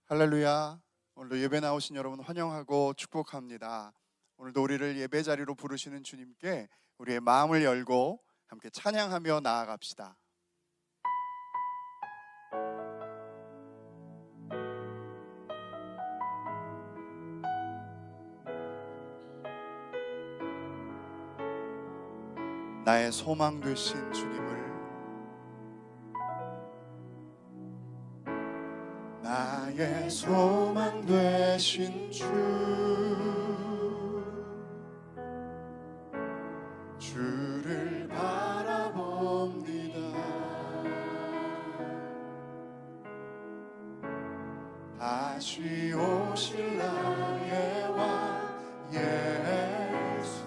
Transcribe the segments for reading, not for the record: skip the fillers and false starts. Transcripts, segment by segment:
할렐루야. 오늘도 예배 나오신 여러분 환영하고 축복합니다. 오늘도 우리를 예배 자리로 부르시는 주님께 우리의 마음을 열고 함께 찬양하며 나아갑시다. 나의 소망 되신 주님을, 나의 소망 되신 주를 바라봅니다. 다시 오실 나의 왕 예수,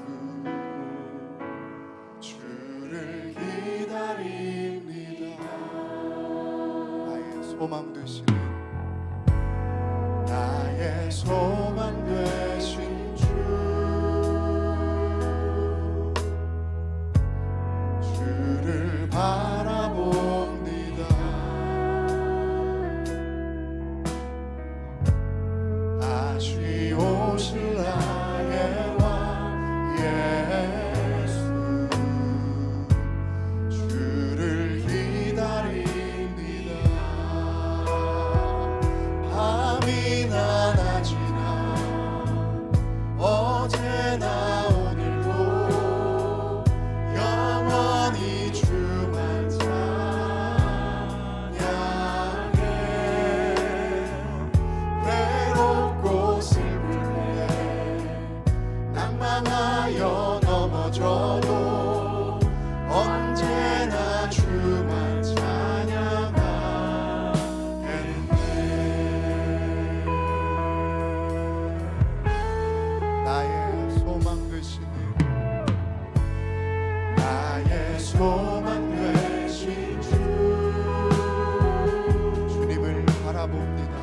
주를 기다립니다. 나의 소망 되시는, 나의 소망 되신 주를 바라봅니다. 다시 오실 나의 왕 예수, 주를 기다립니다. 밤이나 낮이나 어제나 오늘도 영원히 주만 찬양해. 외롭고 슬플 때 낭망하여 넘어져도 언제나 주만 찬양하겠네. 나의 소망 되시는, 나의 소망 되신 주님을 바라봅니다.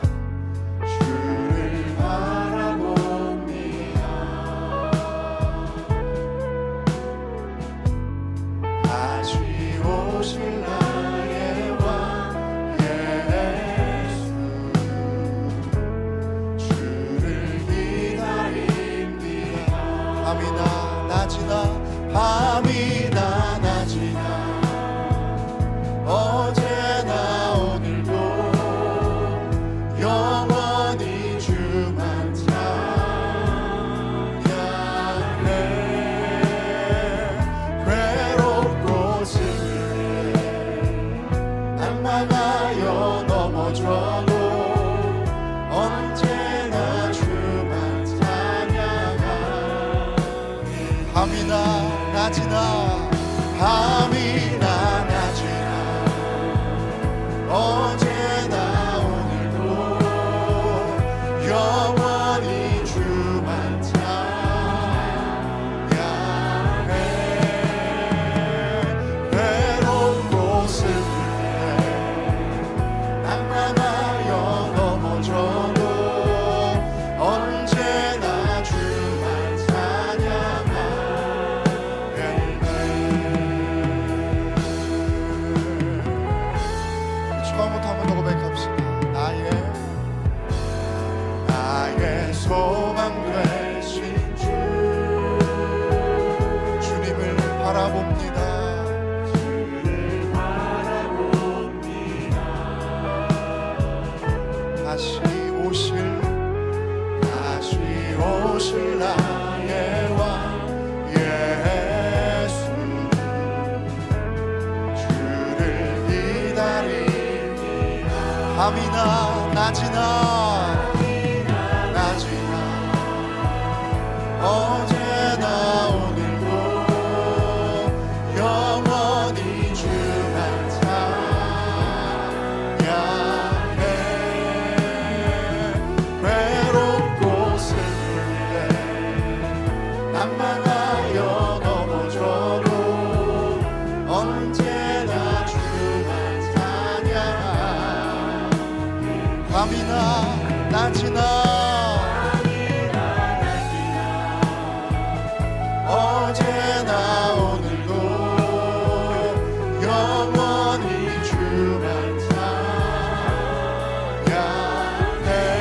주를 바라봅니다. 다시 오실 나의 왕 예수, 주를 기다립니다. 밤이나 낮이나 밤이나 낮이나 어제나 오늘도 영원히 주만 찬양해. 괴롭고 슬플 때 낭망하여 넘어져도 언제나 주만 찬양하네. 밤이나 낮이나 밤이나 낮이나 어제나 오늘도 영원히 주만 찬양해. 외롭고 슬플 때 낭만하여 넘어져도 언제나 주만 찬양하겠네. 처음부터 한번 더 고백합시다. 나의 소망 되신 주님을 바라봅니다. 주를 바라봅니다. 다시 오실 나의 왕 예수, 주를 기다립니다. 밤이나 낮이나 어제나 오늘도 영원히 주만 찬양해. 외롭고 슬플 때 낭만하여 넘어져도 언제나 주만 찬양해. 밤이나 낮이나 어제나 오늘도 영원히 주만 찬양해.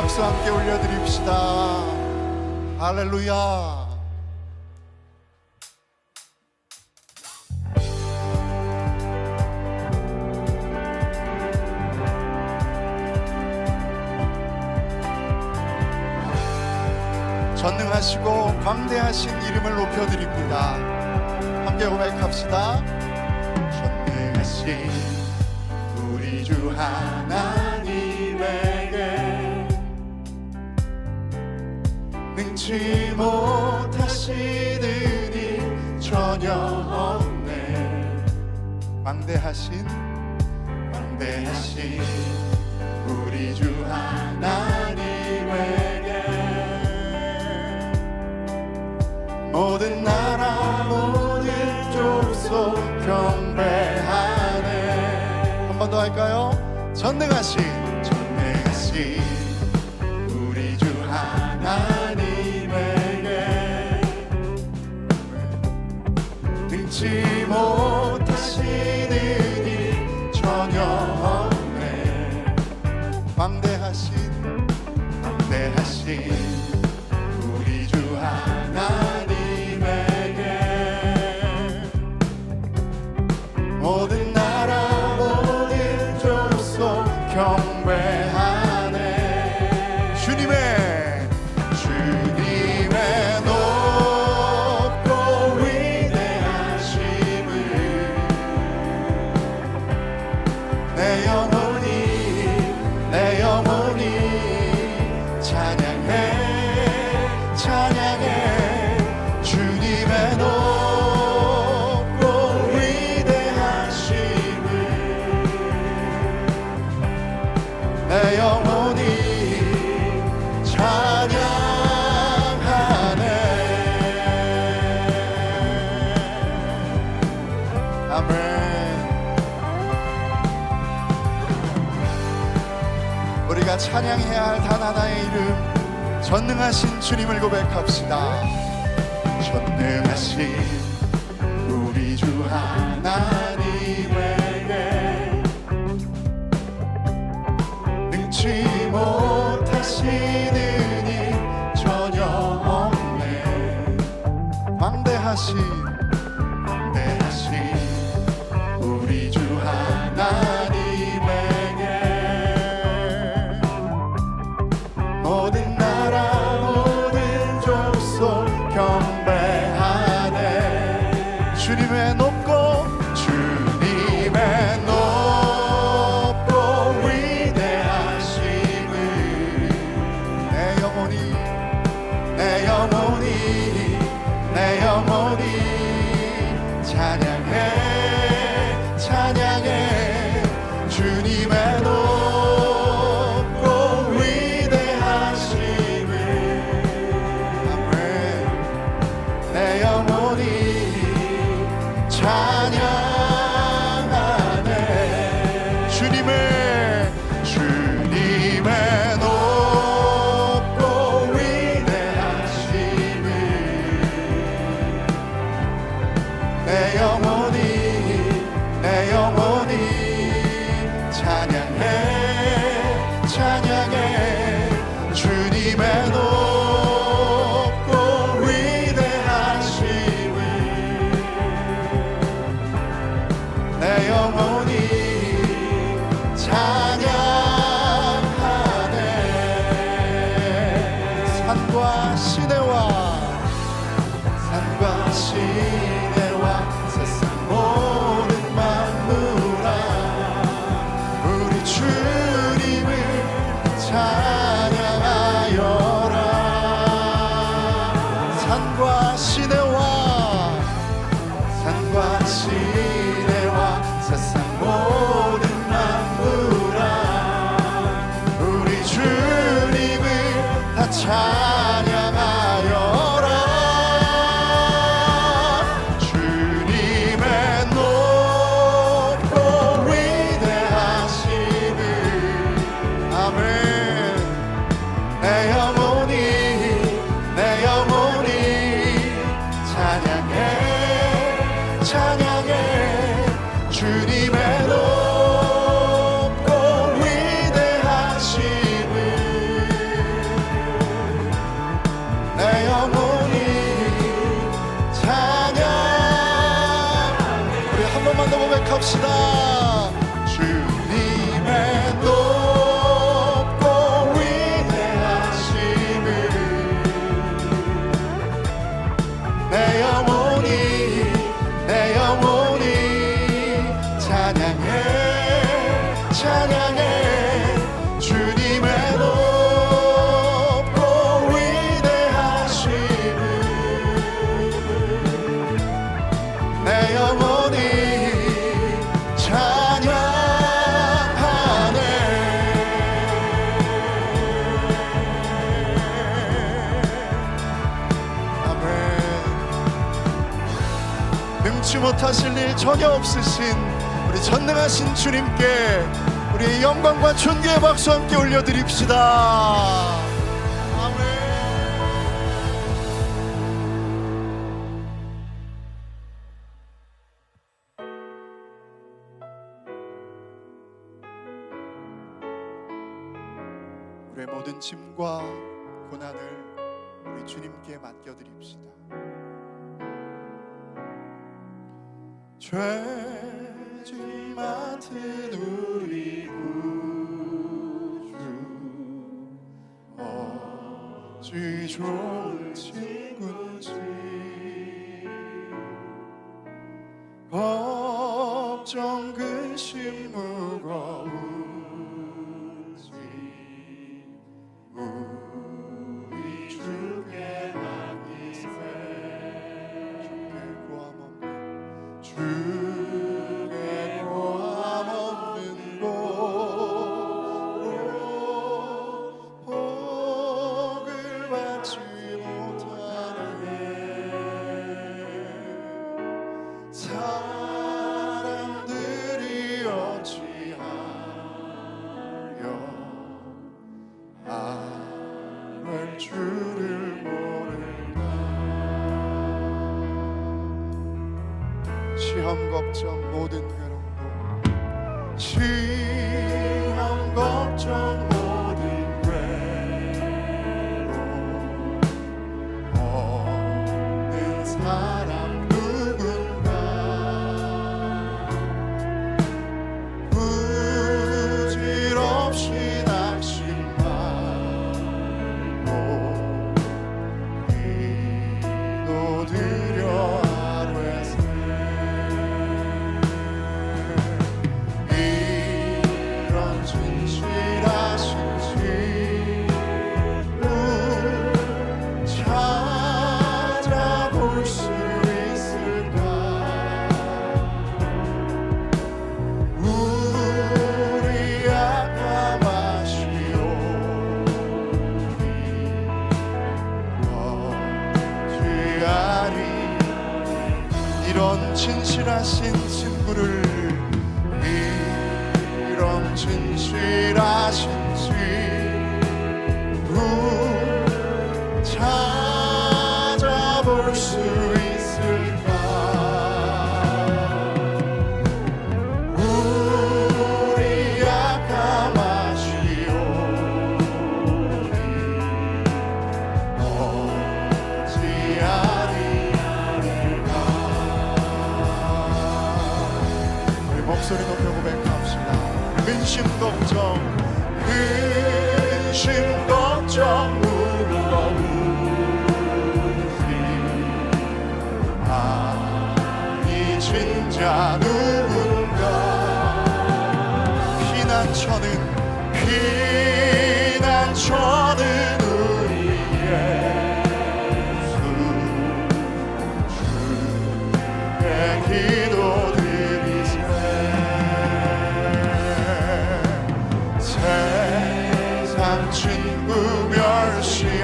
박수 함께 올려드립시다. 할렐루야. 전능하시고 광대하신 이름을 높여드립니다. 함께 고백합시다. 전능하신 우리 주 하나님에게 능치 못하시는 일 전혀 없네. 광대하신 우리 주 하나님에게 모든 나라 모든 족속 경배하네. 한 번 더 할까요? 전능하신 우리 주 하나님에게 능치 못하시는 일 전혀 없네. 광대하신 우리 주 하나님에게 모든 나라 모든 족속 경배하네. 주님의 높고 위대하심을 내 영혼이 찬양해 주님의 높고 위대하심을 내 영혼이 찬양하네. 아멘. 우리가 찬양해야 할 단 하나의 이름, 전능하신 주님을 고백합시다. 전능하신 우리 주 하나님에게 능치 못하시는 일 전혀 없네. 광대하신 우리 주 하나님에게 모든 나라 모든 족속 경배하네. 주님의 높고 위대하심을 내 영혼이 찬양해 주님의 높고 위대하심을 내 영혼이 찬양하네. 주님의 높고 위대하심을 내 영혼이 찬양해 주님의 높고 위대하심을 내 영혼이 찬양하네. 산과 시내와 세상 모든 만물아 우리 주님을 찬양하여라. 산과 시내와 세상 모든 만물아 우리 주님을 다 찬양하여라. 주님의 높고 위대하심을 아멘. 내 영혼이 찬양해 주님의 높고 위대하심을 고백합시다. 주님의 높고 위대하심을 내 영혼이 찬양해 찬양해. 주님의 높고 위대하심을 내 영혼이 찬양하네. 아멘. 능치 못하실 일 전혀 없으신 우리 전능하신 주님께 우리의 영광과 존귀의 박수 함께 올려드립시다. 아멘. 우리의 모든 짐과 고난을 우리 주님께 맡겨드립시다. 죄짐 맡은 우리 구주 어찌 좋은 친구지. 걱정 근심 무거운지 우리 주께 맡기세. 주께 고함 없는 곳으로 복을 받지 못하네. 사람들이 어찌하여 알 줄을 모를까. 시험 걱정 모든 괴로움도 시험 걱정 모든 괴로움 없는 사람 누군가 부질없이 낙심 말고 기도드려 이런 진실하신 친구를 이런 진실하신 친구 찾아볼 수 있을까. 우리 약함하시오니 어찌하리까. 목소리 높여 고백합시다. 근심 걱정 무거운지 아니 진짜 누군가. 피난처는 우리의 주의 기도드리세. 세상 친구 멸시하고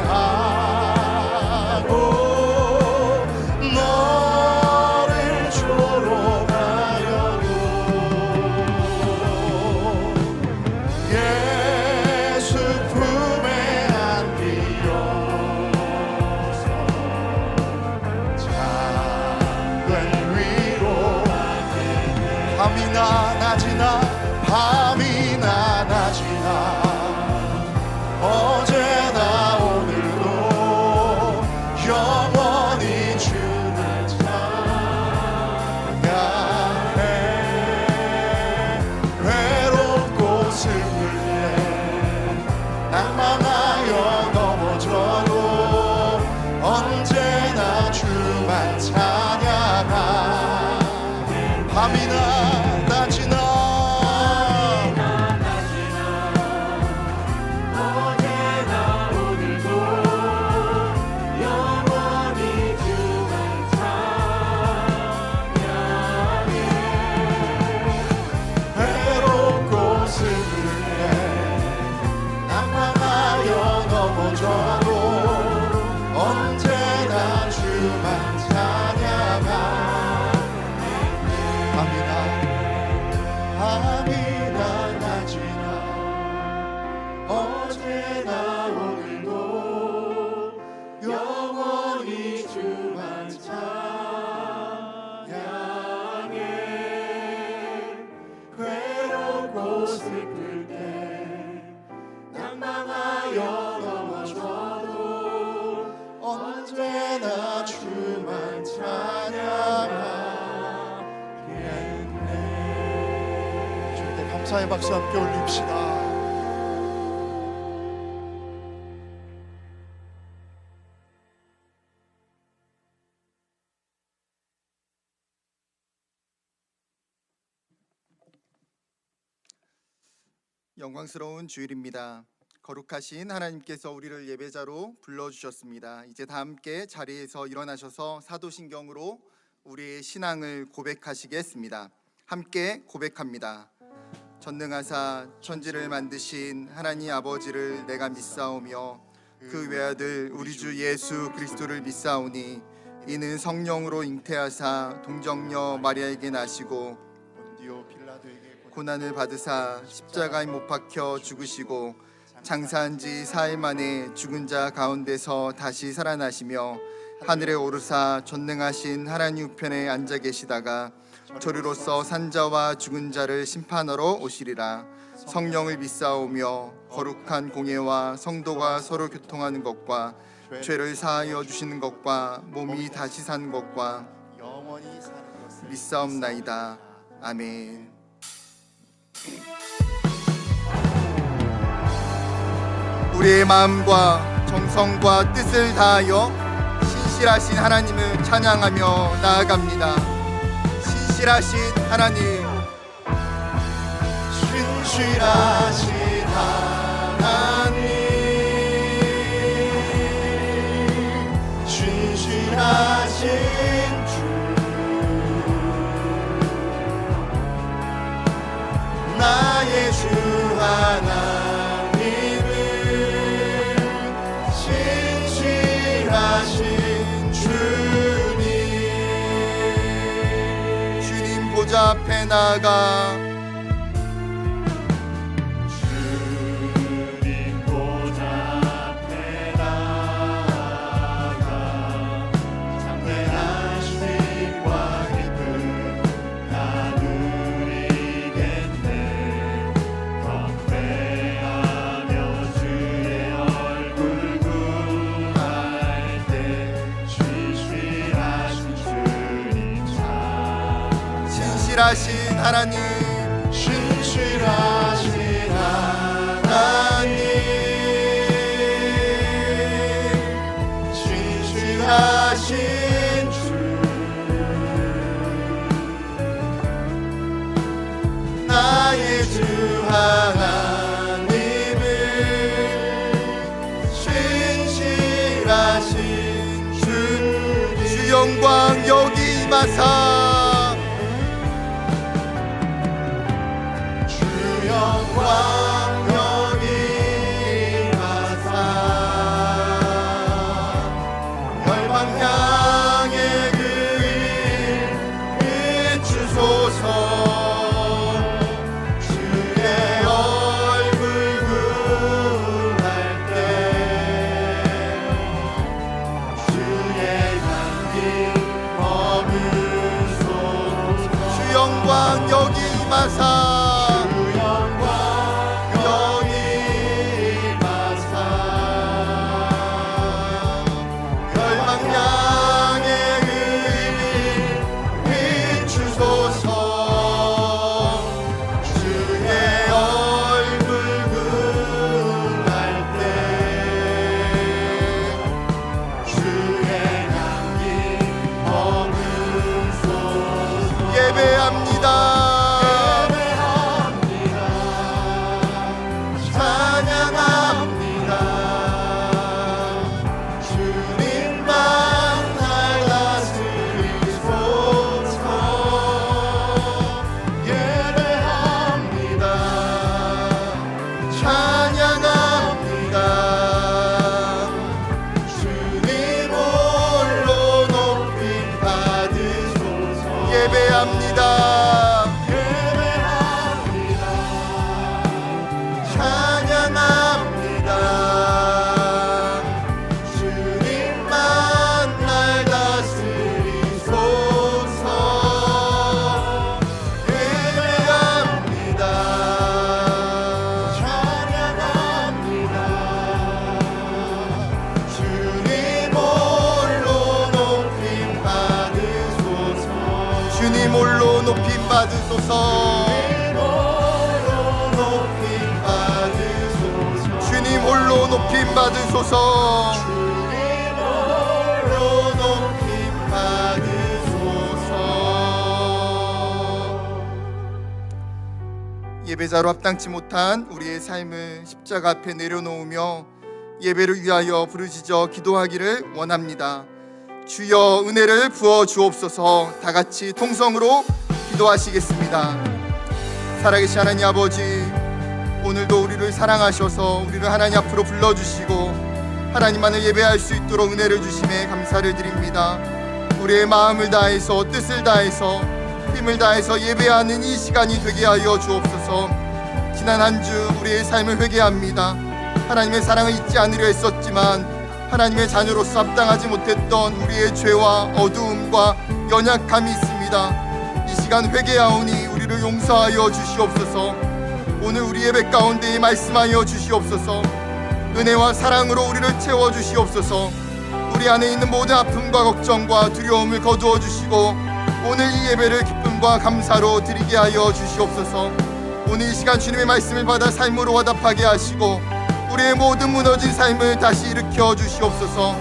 너를 조롱하여도 예수 품에 안기어서 작은 위로 밤이나 낮이나 어제나 오늘도 영원히 주를 찬양해. 슬플 때 낭망하여 넘어져도 언제나 주만 찬양하겠네. 주님께 감사의 박수 함께 올립시다. 영광스러운 주일입니다. 거룩하신 하나님께서 우리를 예배자로 불러주셨습니다. 이제 다 함께 자리에서 일어나셔서 사도신경으로 우리의 신앙을 고백하시겠습니다. 함께 고백합니다. 전능하사 천지를 만드신 하나님 아버지를 내가 믿사오며 그 외아들 우리 주 예수 그리스도를 믿사오니 이는 성령으로 잉태하사 동정녀 마리아에게 나시고 고난을 받으사 십자가에 못 박혀 죽으시고 장사한 지 4일 만에 죽은 자 가운데서 다시 살아나시며 하늘에 오르사 전능하신 하나님 우편에 앉아 계시다가 저리로서 산자와 죽은 자를 심판하러 오시리라. 성령을 믿사오며 거룩한 공예와 성도가 서로 교통하는 것과 죄를 사하여 주시는 것과 몸이 다시 사는 것과 영원히 사는 것을 믿사옵나이다. 아멘. 우리의 마음과 정성과 뜻을 다하여 신실하신 하나님을 찬양하며 나아갑니다. 신실하신 하나님, 신실하신 하나님, 신실하신 주, 나의 주 하나님은 신실하신 주님. 주님 보좌 앞에 나아가 주님 보좌 앞에 나아가 장대한 씩과 기쁨 나누리겠네. 경배하며 주의 얼굴 구할 때 신실하신 주님 참 신실하신 하나님, 신실하신 하나님, 신실하신 주, 나의 주 하나님은 신실하신 주, 주 영광 여기 임하사 영광 여기 가사 열방 향해 그 일 비추소서. 주의 얼굴 구할 때 주의 향기 머무소서. 주 영광 여기 임하사 예배합니다. 받으소서. 주님 홀로 높임 받으소서. 예배자로 합당치 못한 우리의 삶을 십자가 앞에 내려놓으며 예배를 위하여 부르짖어 기도하기를 원합니다. 주여 은혜를 부어 주옵소서. 다 같이 통성으로 기도하시겠습니다. 살아계신 하나님 아버지, 오늘도 우리를 사랑하셔서 우리를 하나님 앞으로 불러주시고 하나님만을 예배할 수 있도록 은혜를 주심에 감사를 드립니다. 우리의 마음을 다해서 뜻을 다해서 힘을 다해서 예배하는 이 시간이 되게 하여 주옵소서. 지난 한 주 우리의 삶을 회개합니다. 하나님의 사랑을 잊지 않으려 했었지만 하나님의 자녀로서 합당하지 못했던 우리의 죄와 어두움과 연약함이 있습니다. 이 시간 회개하오니 우리를 용서하여 주시옵소서. 오늘 우리 예배 가운데 말씀하여 주시옵소서. 은혜와 사랑으로 우리를 채워 주시옵소서. 우리 안에 있는 모든 아픔과 걱정과 두려움을 거두어 주시고 오늘 이 예배를 기쁨과 감사로 드리게 하여 주시옵소서. 오늘 이 시간 주님의 말씀을 받아 삶으로 화답하게 하시고 우리의 모든 무너진 삶을 다시 일으켜 주시옵소서.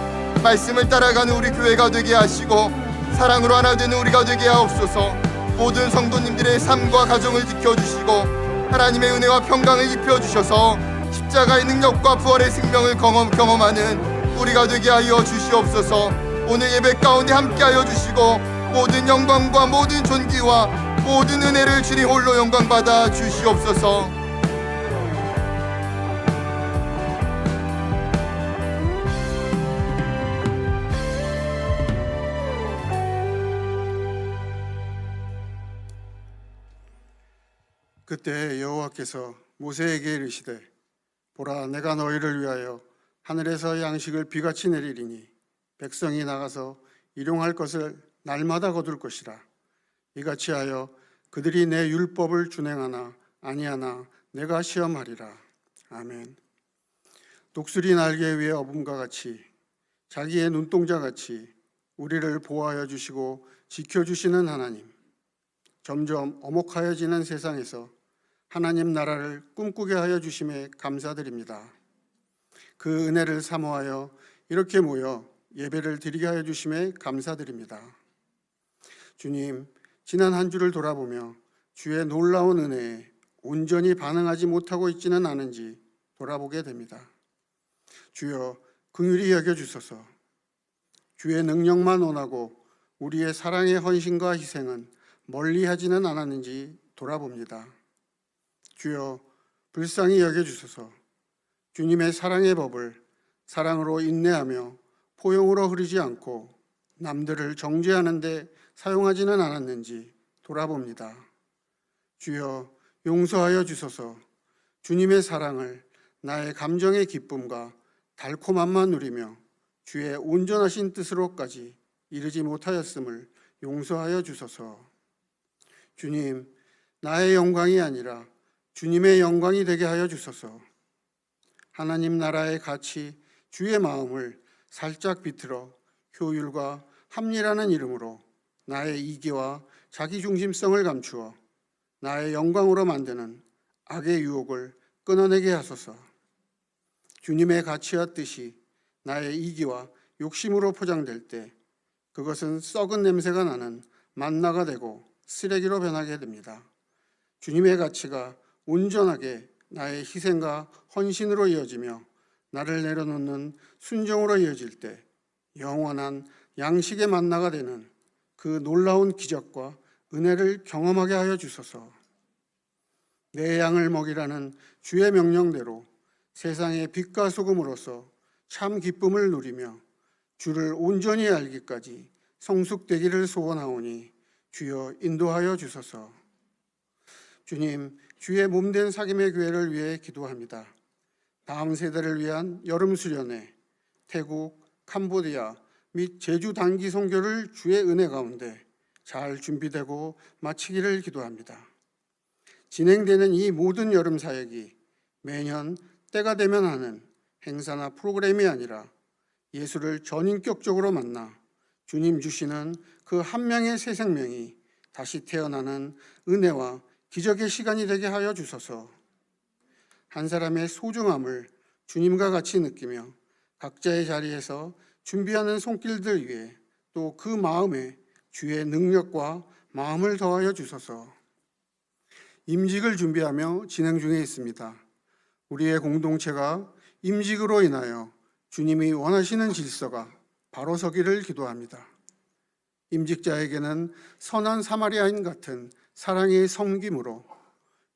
말씀을 따라가는 우리 교회가 되게 하시고 사랑으로 하나 되는 우리가 되게 하옵소서. 모든 성도님들의 삶과 가정을 지켜주시고 하나님의 은혜와 평강을 입혀주셔서 십자가의 능력과 부활의 생명을 경험하는 우리가 되게 하여 주시옵소서. 오늘 예배 가운데 함께하여 주시고 모든 영광과 모든 존귀와 모든 은혜를 주님 홀로 영광받아 주시옵소서. 그때 여호와께서 모세에게 이르시되 보라, 내가 너희를 위하여 하늘에서 양식을 비같이 내리리니 백성이 나가서 일용할 것을 날마다 거둘 것이라. 이같이 하여 그들이 내 율법을 준행하나 아니하나 내가 시험하리라. 아멘. 독수리 날개 위에 어둠과 같이 자기의 눈동자같이 우리를 보호하여 주시고 지켜주시는 하나님, 점점 엄혹하여지는 세상에서 하나님 나라를 꿈꾸게 하여 주심에 감사드립니다. 그 은혜를 사모하여 이렇게 모여 예배를 드리게 하여 주심에 감사드립니다. 주님, 지난 한 주를 돌아보며 주의 놀라운 은혜에 온전히 반응하지 못하고 있지는 않은지 돌아보게 됩니다. 주여, 긍휼히 여겨주소서. 주의 능력만 원하고 우리의 사랑의 헌신과 희생은 멀리하지는 않았는지 돌아봅니다. 주여, 불쌍히 여겨주소서. 주님의 사랑의 법을 사랑으로 인내하며 포용으로 흐르지 않고 남들을 정죄하는 데 사용하지는 않았는지 돌아봅니다. 주여, 용서하여 주소서. 주님의 사랑을 나의 감정의 기쁨과 달콤함만 누리며 주의 온전하신 뜻으로까지 이르지 못하였음을 용서하여 주소서. 주님, 나의 영광이 아니라 주님의 영광이 되게 하여 주소서. 하나님 나라의 가치, 주의 마음을 살짝 비틀어 효율과 합리라는 이름으로 나의 이기와 자기중심성을 감추어 나의 영광으로 만드는 악의 유혹을 끊어내게 하소서. 주님의 가치와 뜻이 나의 이기와 욕심으로 포장될 때 그것은 썩은 냄새가 나는 만나가 되고 쓰레기로 변하게 됩니다. 주님의 가치가 온전하게 나의 희생과 헌신으로 이어지며 나를 내려놓는 순종으로 이어질 때 영원한 양식의 만나가 되는 그 놀라운 기적과 은혜를 경험하게 하여 주소서. 내 양을 먹이라는 주의 명령대로 세상의 빛과 소금으로서 참 기쁨을 누리며 주를 온전히 알기까지 성숙되기를 소원하오니 주여 인도하여 주소서. 주님, 주의 몸된 사귐의 교회를 위해 기도합니다. 다음 세대를 위한 여름 수련회, 태국, 캄보디아 및 제주 단기 선교를 주의 은혜 가운데 잘 준비되고 마치기를 기도합니다. 진행되는 이 모든 여름 사역이 매년 때가 되면 하는 행사나 프로그램이 아니라 예수를 전인격적으로 만나 주님 주시는 그 한 명의 새 생명이 다시 태어나는 은혜와 기적의 시간이 되게 하여 주소서. 한 사람의 소중함을 주님과 같이 느끼며 각자의 자리에서 준비하는 손길들 위에 또 그 마음에 주의 능력과 마음을 더하여 주소서. 임직을 준비하며 진행 중에 있습니다. 우리의 공동체가 임직으로 인하여 주님이 원하시는 질서가 바로 서기를 기도합니다. 임직자에게는 선한 사마리아인 같은 사랑의 섬김으로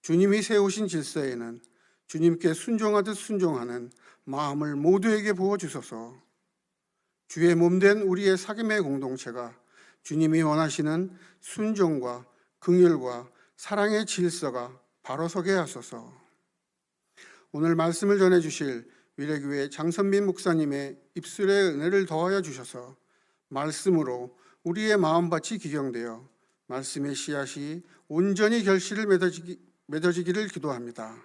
주님이 세우신 질서에는 주님께 순종하듯 순종하는 마음을 모두에게 부어주소서. 주의 몸된 우리의 사귐의 공동체가 주님이 원하시는 순종과 긍휼과 사랑의 질서가 바로 서게 하소서. 오늘 말씀을 전해주실 위례교회 장선민 목사님의 입술의 은혜를 더하여 주셔서 말씀으로 우리의 마음밭이 기경되어 말씀의 씨앗이 온전히 결실을 맺어지기를 기도합니다.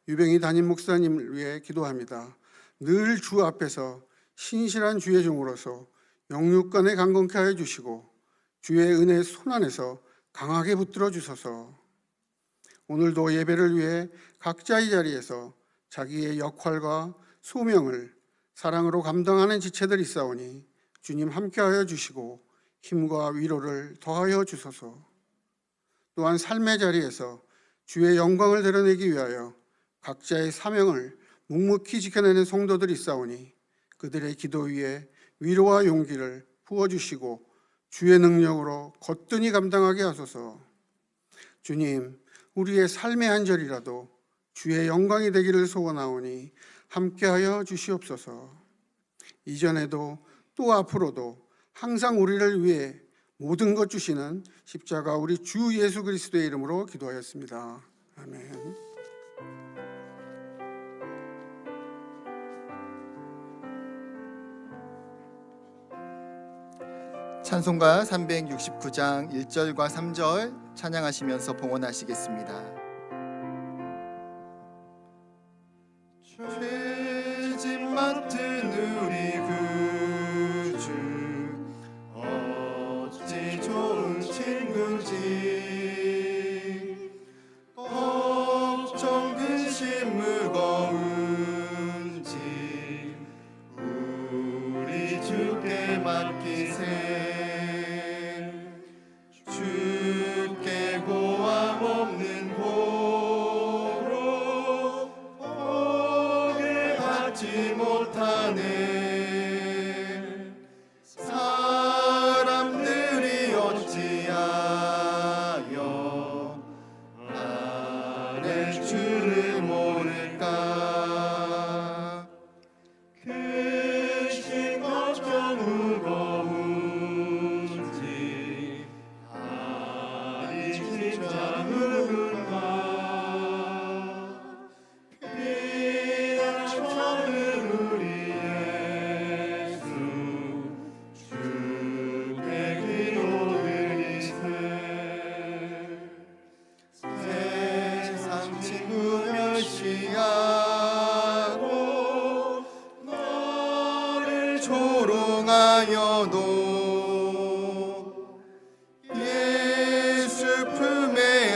유병희 담임 목사님을 위해 기도합니다. 늘 주 앞에서 신실한 주의 종으로서 영육간에 강건케 하여 주시고 주의 은혜의 손안에서 강하게 붙들어 주소서. 오늘도 예배를 위해 각자의 자리에서 자기의 역할과 소명을 사랑으로 감당하는 지체들이 있사오니 주님 함께하여 주시고 힘과 위로를 더하여 주소서. 또한 삶의 자리에서 주의 영광을 드러내기 위하여 각자의 사명을 묵묵히 지켜내는 성도들이 있사오니 그들의 기도 위에 위로와 용기를 부어주시고 주의 능력으로 거뜬히 감당하게 하소서. 주님, 우리의 삶의 한 절이라도 주의 영광이 되기를 소원하오니 함께하여 주시옵소서. 이전에도 또 앞으로도 항상 우리를 위해 모든 것 주시는 십자가 우리 주 예수 그리스도의 이름으로 기도하였습니다. 아멘. 찬송가 369장 1절과 3절 찬양하시면서 봉헌하시겠습니다. 죄짐 맡은 우리 구주 어찌 좋은 친구지. 걱정 근심 무거운지 우리 주께 맡기세. 주께 고함 없는 고로 복을 받지 못하네. 사람들이 어찌하여 나를 주를 모를까. 크신 걱정 무거운지 아니 진짜 누군가. 비단 처는 우리 예수 주께 기도드리세. 세상 친구 멸시하고 너를 조롱하여도 예수 품에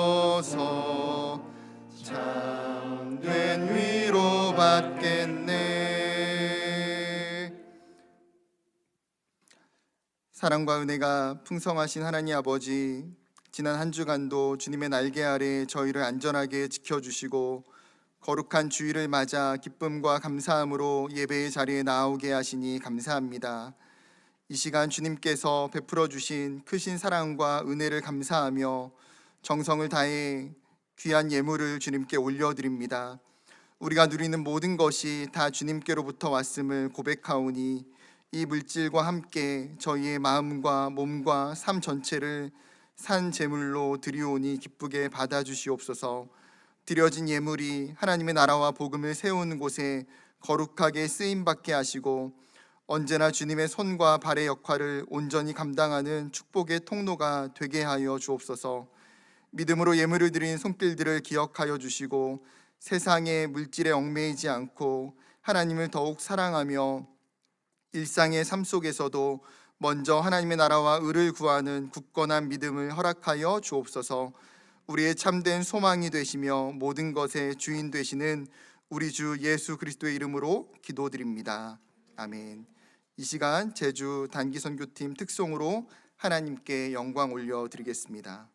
안기어서 참된 위로 받겠네. 사랑과 은혜가 풍성하신 하나님 아버지, 지난 한 주간도 주님의 날개 아래 저희를 안전하게 지켜주시고 거룩한 주일을 맞아 기쁨과 감사함으로 예배의 자리에 나오게 하시니 감사합니다. 이 시간 주님께서 베풀어 주신 크신 사랑과 은혜를 감사하며 정성을 다해 귀한 예물을 주님께 올려드립니다. 우리가 누리는 모든 것이 다 주님께로부터 왔음을 고백하오니 이 물질과 함께 저희의 마음과 몸과 삶 전체를 산 제물로 드리오니 기쁘게 받아주시옵소서. 드려진 예물이 하나님의 나라와 복음을 세우는 곳에 거룩하게 쓰임받게 하시고 언제나 주님의 손과 발의 역할을 온전히 감당하는 축복의 통로가 되게 하여 주옵소서. 믿음으로 예물을 드린 손길들을 기억하여 주시고 세상의 물질에 얽매이지 않고 하나님을 더욱 사랑하며 일상의 삶 속에서도 먼저 하나님의 나라와 의를 구하는 굳건한 믿음을 허락하여 주옵소서. 우리의 참된 소망이 되시며 모든 것의 주인 되시는 우리 주 예수 그리스도의 이름으로 기도드립니다. 아멘. 이 시간 제주 단기 선교팀 특송으로 하나님께 영광 올려드리겠습니다.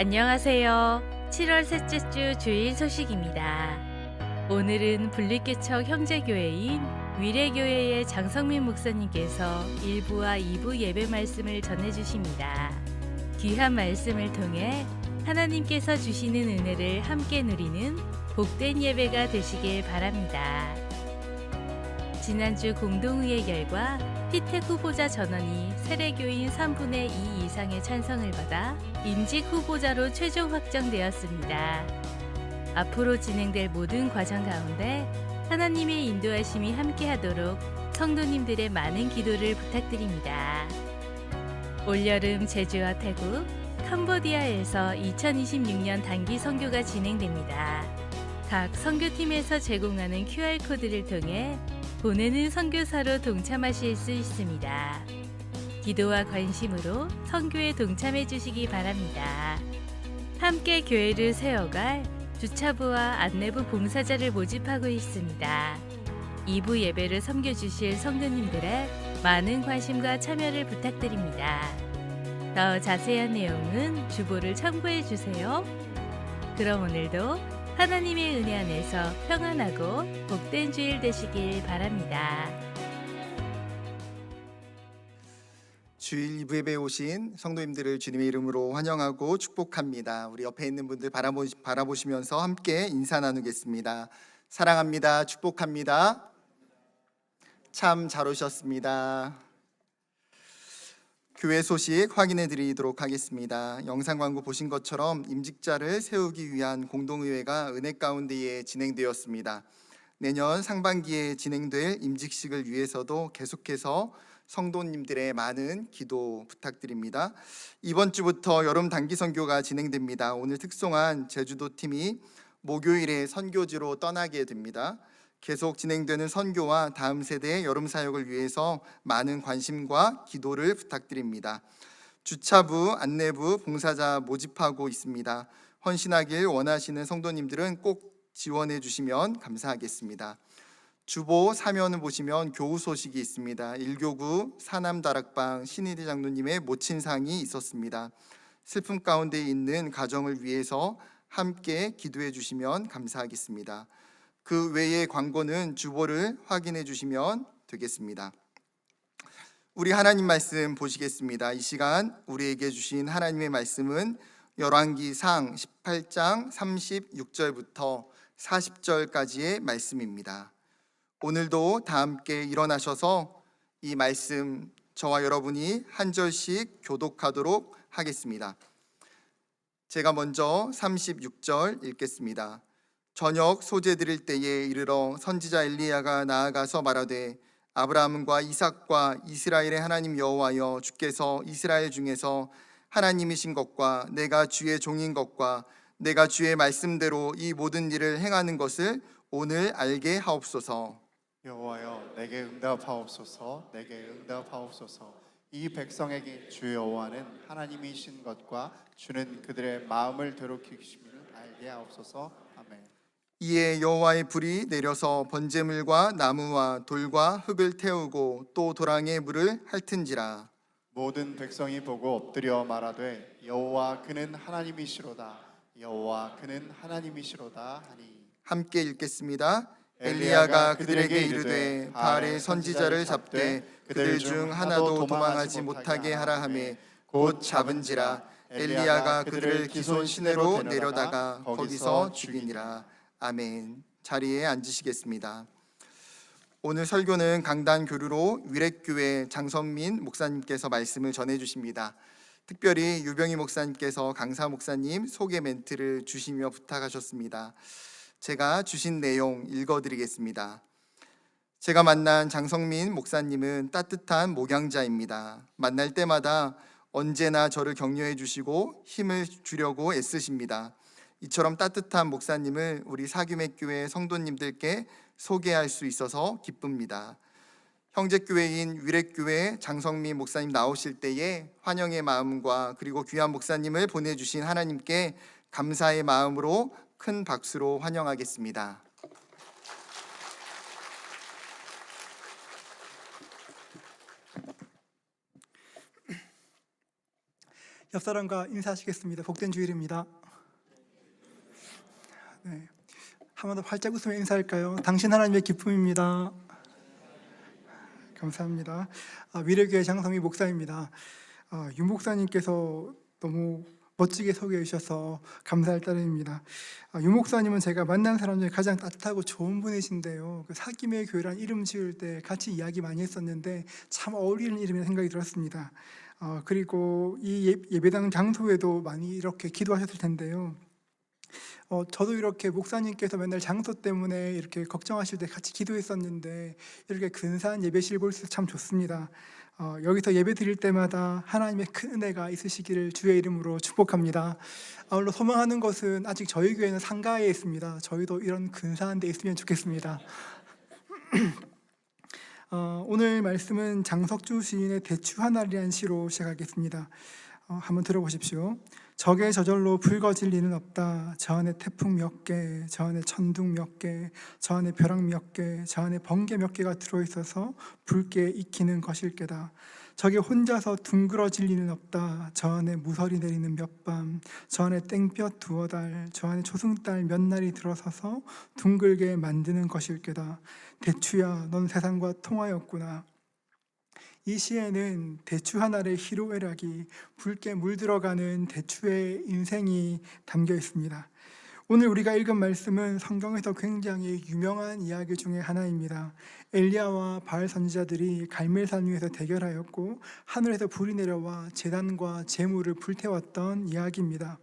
안녕하세요. 7월 셋째 주 주일 소식입니다. 오늘은 분리개척 형제교회인 위례교회의 장성민 목사님께서 1부와 2부 예배 말씀을 전해주십니다. 귀한 말씀을 통해 하나님께서 주시는 은혜를 함께 누리는 복된 예배가 되시길 바랍니다. 지난주 공동의회 결과 피택 후보자 전원이 세례교인 3분의 2 이상의 찬성을 받아 임직 후보자로 최종 확정되었습니다. 앞으로 진행될 모든 과정 가운데 하나님의 인도하심이 함께하도록 성도님들의 많은 기도를 부탁드립니다. 올여름 제주와 태국, 캄보디아에서 2026년 단기 선교가 진행됩니다. 각 선교팀에서 제공하는 QR코드를 통해 보내는 선교사로 동참하실 수 있습니다. 기도와 관심으로 선교에 동참해 주시기 바랍니다. 함께 교회를 세워갈 주차부와 안내부 봉사자를 모집하고 있습니다. 2부 예배를 섬겨주실 성도님들의 많은 관심과 참여를 부탁드립니다. 더 자세한 내용은 주보를 참고해 주세요. 그럼 오늘도 하나님의 은혜 안에서 평안하고 복된 주일 되시길 바랍니다. 주일 2부 예배에 오신 성도님들을 주님의 이름으로 환영하고 축복합니다. 우리 옆에 있는 분들 바라보시면서 함께 인사 나누겠습니다. 사랑합니다. 축복합니다. 참 잘 오셨습니다. 교회 소식 확인해 드리도록 하겠습니다. 영상 광고 보신 것처럼 임직자를 세우기 위한 공동의회가 은혜 가운데에 진행되었습니다. 내년 상반기에 진행될 임직식을 위해서도 계속해서 성도님들의 많은 기도 부탁드립니다. 이번 주부터 여름 단기 선교가 진행됩니다. 오늘 특송한 제주도 팀이 목요일에 선교지로 떠나게 됩니다. 계속 진행되는 선교와 다음 세대의 여름 사역을 위해서 많은 관심과 기도를 부탁드립니다. 주차부, 안내부, 봉사자 모집하고 있습니다. 헌신하길 원하시는 성도님들은 꼭 지원해 주시면 감사하겠습니다. 주보 사면을 보시면 교우 소식이 있습니다. 1교구 사남다락방 신희대 장로님의 모친상이 있었습니다. 슬픔 가운데 있는 가정을 위해서 함께 기도해 주시면 감사하겠습니다. 그 외의 광고는 주보를 확인해 주시면 되겠습니다. 우리 하나님 말씀 보시겠습니다. 이 시간 우리에게 주신 하나님의 말씀은 열왕기상 18장 36절부터 40절까지의 말씀입니다. 오늘도 다 함께 일어나셔서 이 말씀 저와 여러분이 한 절씩 교독하도록 하겠습니다. 제가 먼저 36절 읽겠습니다. 저녁 소재 드릴 때에 이르러 선지자 엘리야가 나아가서 말하되 아브라함과 이삭과 이스라엘의 하나님 여호와여, 주께서 이스라엘 중에서 하나님이신 것과 내가 주의 종인 것과 내가 주의 말씀대로 이 모든 일을 행하는 것을 오늘 알게 하옵소서. 여호와여, 내게 응답하옵소서. 내게 응답하옵소서. 이 백성에게 주 여호와는 하나님이신 것과 주는 그들의 마음을 되돌이키심을 알게 하옵소서. 아멘. 이에 여호와의 불이 내려서 번제물과 나무와 돌과 흙을 태우고 또 도랑의 물을 핥은지라. 모든 백성이 보고 엎드려 말하되 여호와 그는 하나님이시로다. 여호와 그는 하나님이시로다 하니. 함께 읽겠습니다. 엘리야가 그들에게 이르되 바알의 선지자를 잡되 그들 중 하나도 도망하지 못하게 하라 하매 곧 잡은지라. 엘리야가 그들을 기손 시내로 내려다가 거기서 죽이니라. 아멘. 자리에 앉으시겠습니다. 오늘 설교는 강단 교류로 위렉교회 장선민 목사님께서 말씀을 전해주십니다. 특별히 유병희 목사님께서 강사 목사님 소개 멘트를 주시며 부탁하셨습니다. 제가 주신 내용 읽어드리겠습니다. 제가 만난 장성민 목사님은 따뜻한 목양자입니다. 만날 때마다 언제나 저를 격려해 주시고 힘을 주려고 애쓰십니다. 이처럼 따뜻한 목사님을 우리 사규맥교회 성도님들께 소개할 수 있어서 기쁩니다. 형제교회인 위렉교회 장성민 목사님 나오실 때에 환영의 마음과 그리고 귀한 목사님을 보내주신 하나님께 감사의 마음으로 큰 박수로 환영하겠습니다. 옆 사람과 인사하시겠습니다. 복된 주일입니다. 네. 한 번 더 활짝 웃으며 인사할까요? 당신 하나님의 기쁨입니다. 감사합니다. 위례교회 장성희 목사입니다. 윤 목사님께서 너무 멋지게 소개해 주셔서 감사할 따름입니다. 유 목사님은 제가 만난 사람 중에 가장 따뜻하고 좋은 분이신데요. 그 사김의 교회란 이름 지을 때 같이 이야기 많이 했었는데 참 어울리는 이름이라는 생각이 들었습니다. 그리고 이 예배당 장소에도 많이 이렇게 기도하셨을 텐데요. 저도 이렇게 목사님께서 맨날 장소 때문에 이렇게 걱정하실 때 같이 기도했었는데 이렇게 근사한 예배실 볼 수 참 좋습니다. 여기서 예배 드릴 때마다 하나님의 큰 은혜가 있으시기를 주의 이름으로 축복합니다. 아울러 소망하는 것은 아직 저희 교회는 상가에 있습니다. 저희도 이런 근사한 데 있으면 좋겠습니다. 오늘 말씀은 장석주 시인의 대추 하나리란 시로 시작하겠습니다. 한번 들어보십시오. 적의 저절로 붉어질 리는 없다. 저 안에 태풍 몇 개, 저 안에 천둥 몇 개, 저 안에 벼락 몇 개, 저 안에 번개 몇 개가 들어있어서 붉게 익히는 것일 게다. 적이 혼자서 둥그러질 리는 없다. 저 안에 무설이 내리는 몇 밤, 저 안에 땡볕 두어 달, 저 안에 초승달 몇 날이 들어서서 둥글게 만드는 것일 게다. 대추야, 넌 세상과 통하였구나. 이 시에는 대추 하나의 희로애락이 붉게 물들어가는 대추의 인생이 담겨 있습니다. 오늘 우리가 읽은 말씀은 성경에서 굉장히 유명한 이야기 중에 하나입니다. 엘리야와 바알 선지자들이 갈멜산 위에서 대결하였고 하늘에서 불이 내려와 제단과 제물을 불태웠던 이야기입니다.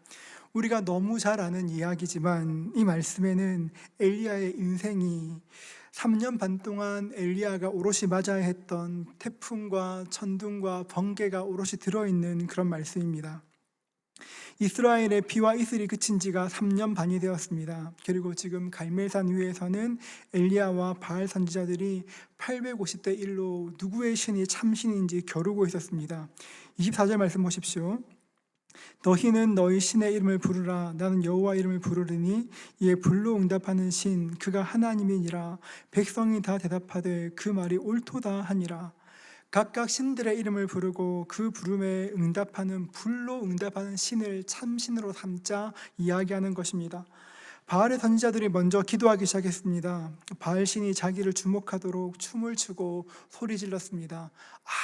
우리가 너무 잘 아는 이야기지만 이 말씀에는 엘리야의 인생이 3년 반 동안 엘리야가 오롯이 맞아야 했던 태풍과 천둥과 번개가 오롯이 들어있는 그런 말씀입니다. 이스라엘의 비와 이슬이 그친 지가 3년 반이 되었습니다. 그리고 지금 갈멜산 위에서는 엘리야와 바알 선지자들이 850대 1로 누구의 신이 참신인지 겨루고 있었습니다. 24절 말씀 보십시오. 너희는 너희 신의 이름을 부르라. 나는 여호와 이름을 부르리니 이에 불로 응답하는 신 그가 하나님이니라. 백성이 다 대답하되 그 말이 옳도다 하니라. 각각 신들의 이름을 부르고 그 부름에 응답하는 불로 응답하는 신을 참신으로 삼자 이야기하는 것입니다. 바알의 선지자들이 먼저 기도하기 시작했습니다. 바알 신이 자기를 주목하도록 춤을 추고 소리 질렀습니다.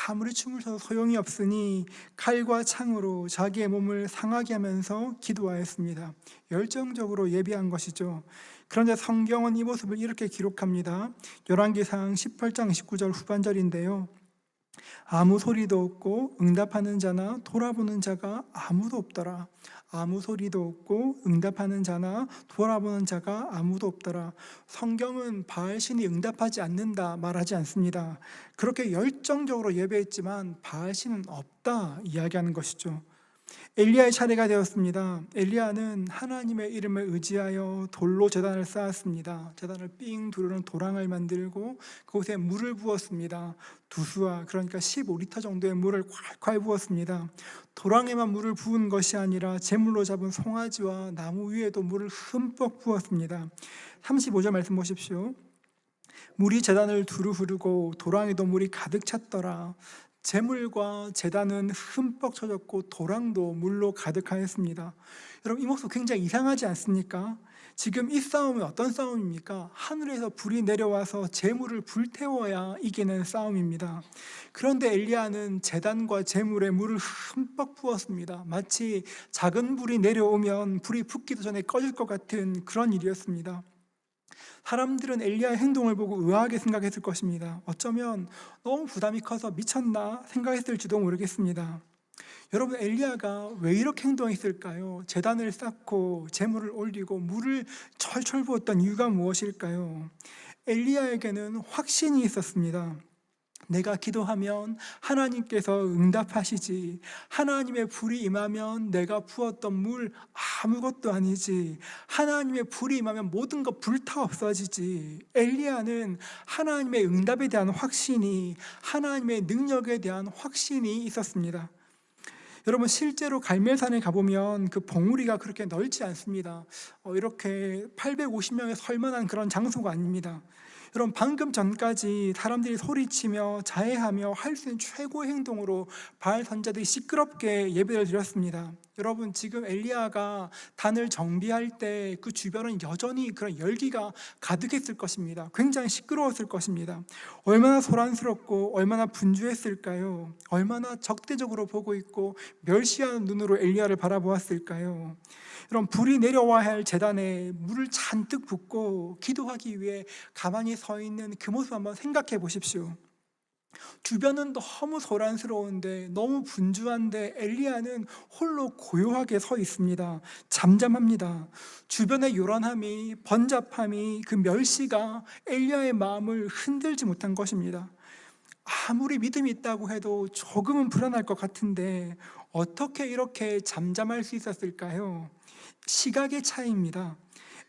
아무리 춤을 춰도 소용이 없으니 칼과 창으로 자기의 몸을 상하게 하면서 기도하였습니다. 열정적으로 예비한 것이죠. 그런데 성경은 이 모습을 이렇게 기록합니다. 열왕기상 18장 29절 후반절인데요. 아무 소리도 없고 응답하는 자나 돌아보는 자가 아무도 없더라. 아무 소리도 없고 응답하는 자나 돌아보는 자가 아무도 없더라. 성경은 바알 신이 응답하지 않는다 말하지 않습니다. 그렇게 열정적으로 예배했지만 바알 신은 없다 이야기하는 것이죠. 엘리야의 차례가 되었습니다. 엘리야는 하나님의 이름을 의지하여 돌로 제단을 쌓았습니다. 제단을 삥 두르는 도랑을 만들고 그곳에 물을 부었습니다. 두수와 그러니까 15리터 정도의 물을 콸콸 부었습니다. 도랑에만 물을 부은 것이 아니라 제물로 잡은 송아지와 나무 위에도 물을 흠뻑 부었습니다. 35절 말씀 보십시오. 물이 제단을 두루 흐르고 도랑에도 물이 가득 찼더라. 제물과 제단은 흠뻑 젖었고 도랑도 물로 가득하였습니다. 여러분 이 모습 굉장히 이상하지 않습니까? 지금 이 싸움이 어떤 싸움입니까? 하늘에서 불이 내려와서 제물을 불태워야 이기는 싸움입니다. 그런데 엘리야는 제단과 제물에 물을 흠뻑 부었습니다. 마치 작은 불이 내려오면 불이 붙기도 전에 꺼질 것 같은 그런 일이었습니다. 사람들은 엘리야의 행동을 보고 의아하게 생각했을 것입니다. 어쩌면 너무 부담이 커서 미쳤나 생각했을지도 모르겠습니다. 여러분 엘리야가 왜 이렇게 행동했을까요? 제단을 쌓고 제물을 올리고 물을 철철 부었던 이유가 무엇일까요? 엘리야에게는 확신이 있었습니다. 내가 기도하면 하나님께서 응답하시지. 하나님의 불이 임하면 내가 부었던 물 아무것도 아니지. 하나님의 불이 임하면 모든 것 불타 없어지지. 엘리야는 하나님의 응답에 대한 확신이, 하나님의 능력에 대한 확신이 있었습니다. 여러분 실제로 갈멜산에 가보면 그 봉우리가 그렇게 넓지 않습니다. 이렇게 850명에 설 만한 그런 장소가 아닙니다. 여러분, 방금 전까지 사람들이 소리치며 자해하며 할 수 있는 최고의 행동으로 바알 선지자들이 시끄럽게 예배를 드렸습니다. 여러분, 지금 엘리야가 단을 정비할 때 그 주변은 여전히 그런 열기가 가득했을 것입니다. 굉장히 시끄러웠을 것입니다. 얼마나 소란스럽고 얼마나 분주했을까요? 얼마나 적대적으로 보고 있고 멸시하는 눈으로 엘리야를 바라보았을까요? 여러분, 불이 내려와야 할 제단에 물을 잔뜩 붓고 기도하기 위해 가만히 서 있는 그 모습 한번 생각해 보십시오. 주변은 너무 소란스러운데, 너무 분주한데 엘리야는 홀로 고요하게 서 있습니다. 잠잠합니다. 주변의 요란함이, 번잡함이, 그 멸시가 엘리야의 마음을 흔들지 못한 것입니다. 아무리 믿음이 있다고 해도 조금은 불안할 것 같은데 어떻게 이렇게 잠잠할 수 있었을까요? 시각의 차이입니다.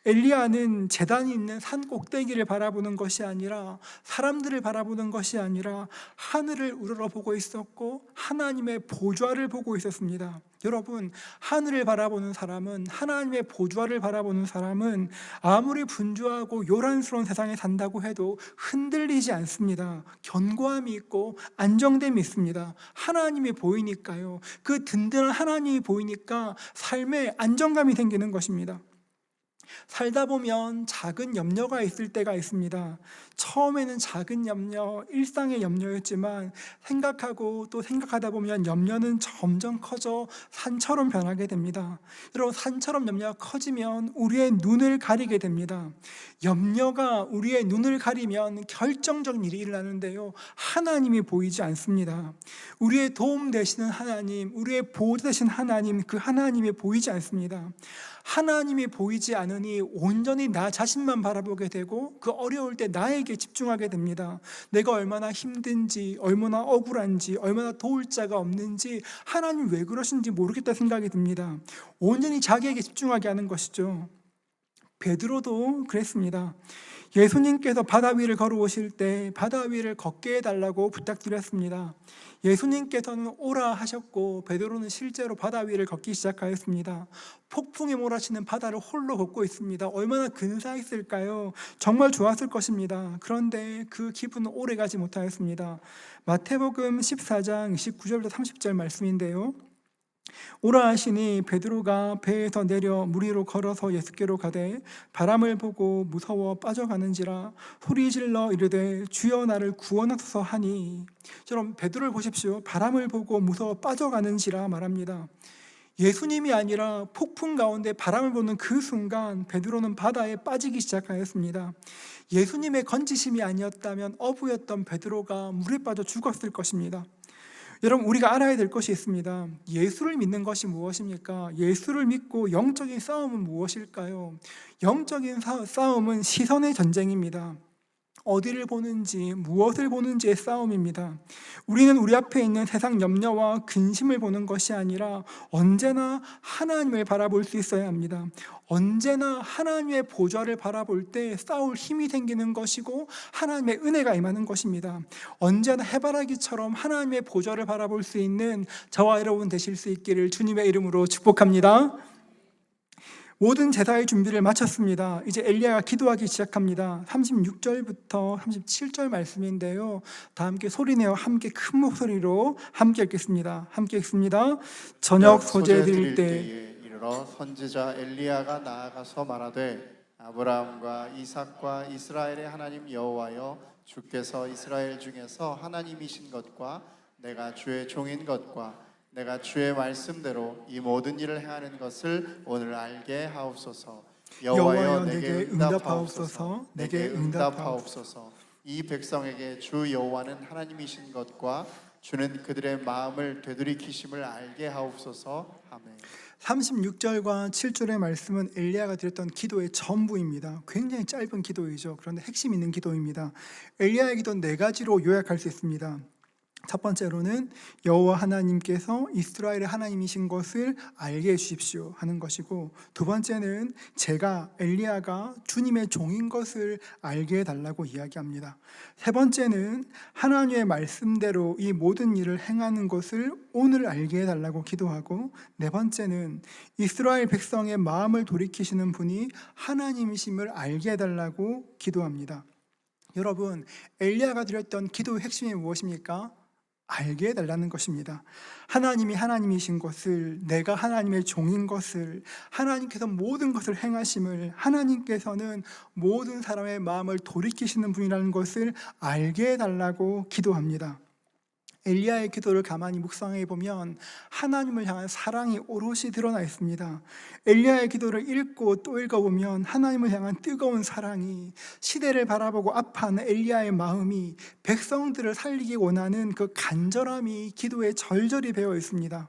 엘리야는 제단이 있는 산 꼭대기를 바라보는 것이 아니라, 사람들을 바라보는 것이 아니라 하늘을 우러러보고 있었고 하나님의 보좌를 보고 있었습니다. 여러분, 하늘을 바라보는 사람은, 하나님의 보좌를 바라보는 사람은 아무리 분주하고 요란스러운 세상에 산다고 해도 흔들리지 않습니다. 견고함이 있고 안정됨이 있습니다. 하나님이 보이니까요. 그 든든한 하나님이 보이니까 삶에 안정감이 생기는 것입니다. 살다 보면 작은 염려가 있을 때가 있습니다. 처음에는 작은 염려, 일상의 염려였지만 생각하고 또 생각하다 보면 염려는 점점 커져 산처럼 변하게 됩니다. 여러분, 산처럼 염려가 커지면 우리의 눈을 가리게 됩니다. 염려가 우리의 눈을 가리면 결정적인 일이 일어나는데요, 하나님이 보이지 않습니다. 우리의 도움 되시는 하나님, 우리의 보호자 되신 하나님, 그 하나님이 보이지 않습니다. 하나님이 보이지 않으니 온전히 나 자신만 바라보게 되고 그 어려울 때 나에게 집중하게 됩니다. 내가 얼마나 힘든지, 얼마나 억울한지, 얼마나 도울 자가 없는지, 하나님 왜 그러신지 모르겠다 생각이 듭니다. 온전히 자기에게 집중하게 하는 것이죠. 베드로도 그랬습니다. 예수님께서 바다 위를 걸어오실 때 바다 위를 걷게 해달라고 부탁드렸습니다. 예수님께서는 오라 하셨고 베드로는 실제로 바다 위를 걷기 시작하였습니다. 폭풍이 몰아치는 바다를 홀로 걷고 있습니다. 얼마나 근사했을까요? 정말 좋았을 것입니다. 그런데 그 기분은 오래가지 못하였습니다. 마태복음 14장 29절부터 30절 말씀인데요, 오라 하시니 베드로가 배에서 내려 물 위로 걸어서 예수께로 가되 바람을 보고 무서워 빠져가는지라 소리질러 이르되 주여 나를 구원하소서 하니. 여러분, 베드로를 보십시오. 바람을 보고 무서워 빠져가는지라 말합니다. 예수님이 아니라 폭풍 가운데 바람을 보는 그 순간 베드로는 바다에 빠지기 시작하였습니다. 예수님의 건지심이 아니었다면 어부였던 베드로가 물에 빠져 죽었을 것입니다. 여러분, 우리가 알아야 될 것이 있습니다. 예수를 믿는 것이 무엇입니까? 예수를 믿고 영적인 싸움은 무엇일까요? 영적인 싸움은 시선의 전쟁입니다. 어디를 보는지, 무엇을 보는지의 싸움입니다. 우리는 우리 앞에 있는 세상 염려와 근심을 보는 것이 아니라 언제나 하나님을 바라볼 수 있어야 합니다. 언제나 하나님의 보좌를 바라볼 때 싸울 힘이 생기는 것이고 하나님의 은혜가 임하는 것입니다. 언제나 해바라기처럼 하나님의 보좌를 바라볼 수 있는 저와 여러분 되실 수 있기를 주님의 이름으로 축복합니다. 모든 제사의 준비를 마쳤습니다. 이제 엘리야가 기도하기 시작합니다. 36절부터 37절 말씀인데요, 다 함께 소리내어 함께 큰 목소리로 함께 읽겠습니다. 함께 읽습니다. 저녁 소재 드릴 때에 이르러 선지자 엘리야가 나아가서 말하되 아브라함과 이삭과 이스라엘의 하나님 여호와여, 주께서 이스라엘 중에서 하나님이신 것과 내가 주의 종인 것과 내가 주의 말씀대로 이 모든 일을 행하는 것을 오늘 알게 하옵소서. 여호와여, 내게 응답하옵소서. 내게 응답하옵소서. 이 백성에게 주 여호와는 하나님이신 것과 주는 그들의 마음을 되돌이키심을 알게 하옵소서. 아멘. 36절과 7절의 말씀은 엘리야가 드렸던 기도의 전부입니다. 굉장히 짧은 기도이죠. 그런데 핵심 있는 기도입니다. 엘리야의 기도는 네 가지로 요약할 수 있습니다. 첫 번째로는 여호와 하나님께서 이스라엘의 하나님이신 것을 알게 해주십시오 하는 것이고, 두 번째는 제가 엘리야가 주님의 종인 것을 알게 해달라고 이야기합니다. 세 번째는 하나님의 말씀대로 이 모든 일을 행하는 것을 오늘 알게 해달라고 기도하고, 네 번째는 이스라엘 백성의 마음을 돌이키시는 분이 하나님이심을 알게 해달라고 기도합니다. 여러분, 엘리야가 드렸던 기도의 핵심이 무엇입니까? 알게 해달라는 것입니다. 하나님이 하나님이신 것을, 내가 하나님의 종인 것을, 하나님께서 모든 것을 행하심을, 하나님께서는 모든 사람의 마음을 돌이키시는 분이라는 것을 알게 해달라고 기도합니다. 엘리야의 기도를 가만히 묵상해 보면 하나님을 향한 사랑이 오롯이 드러나 있습니다. 엘리야의 기도를 읽고 또 읽어보면 하나님을 향한 뜨거운 사랑이, 시대를 바라보고 아파하는 엘리야의 마음이, 백성들을 살리기 원하는 그 간절함이 기도에 절절히 배어 있습니다.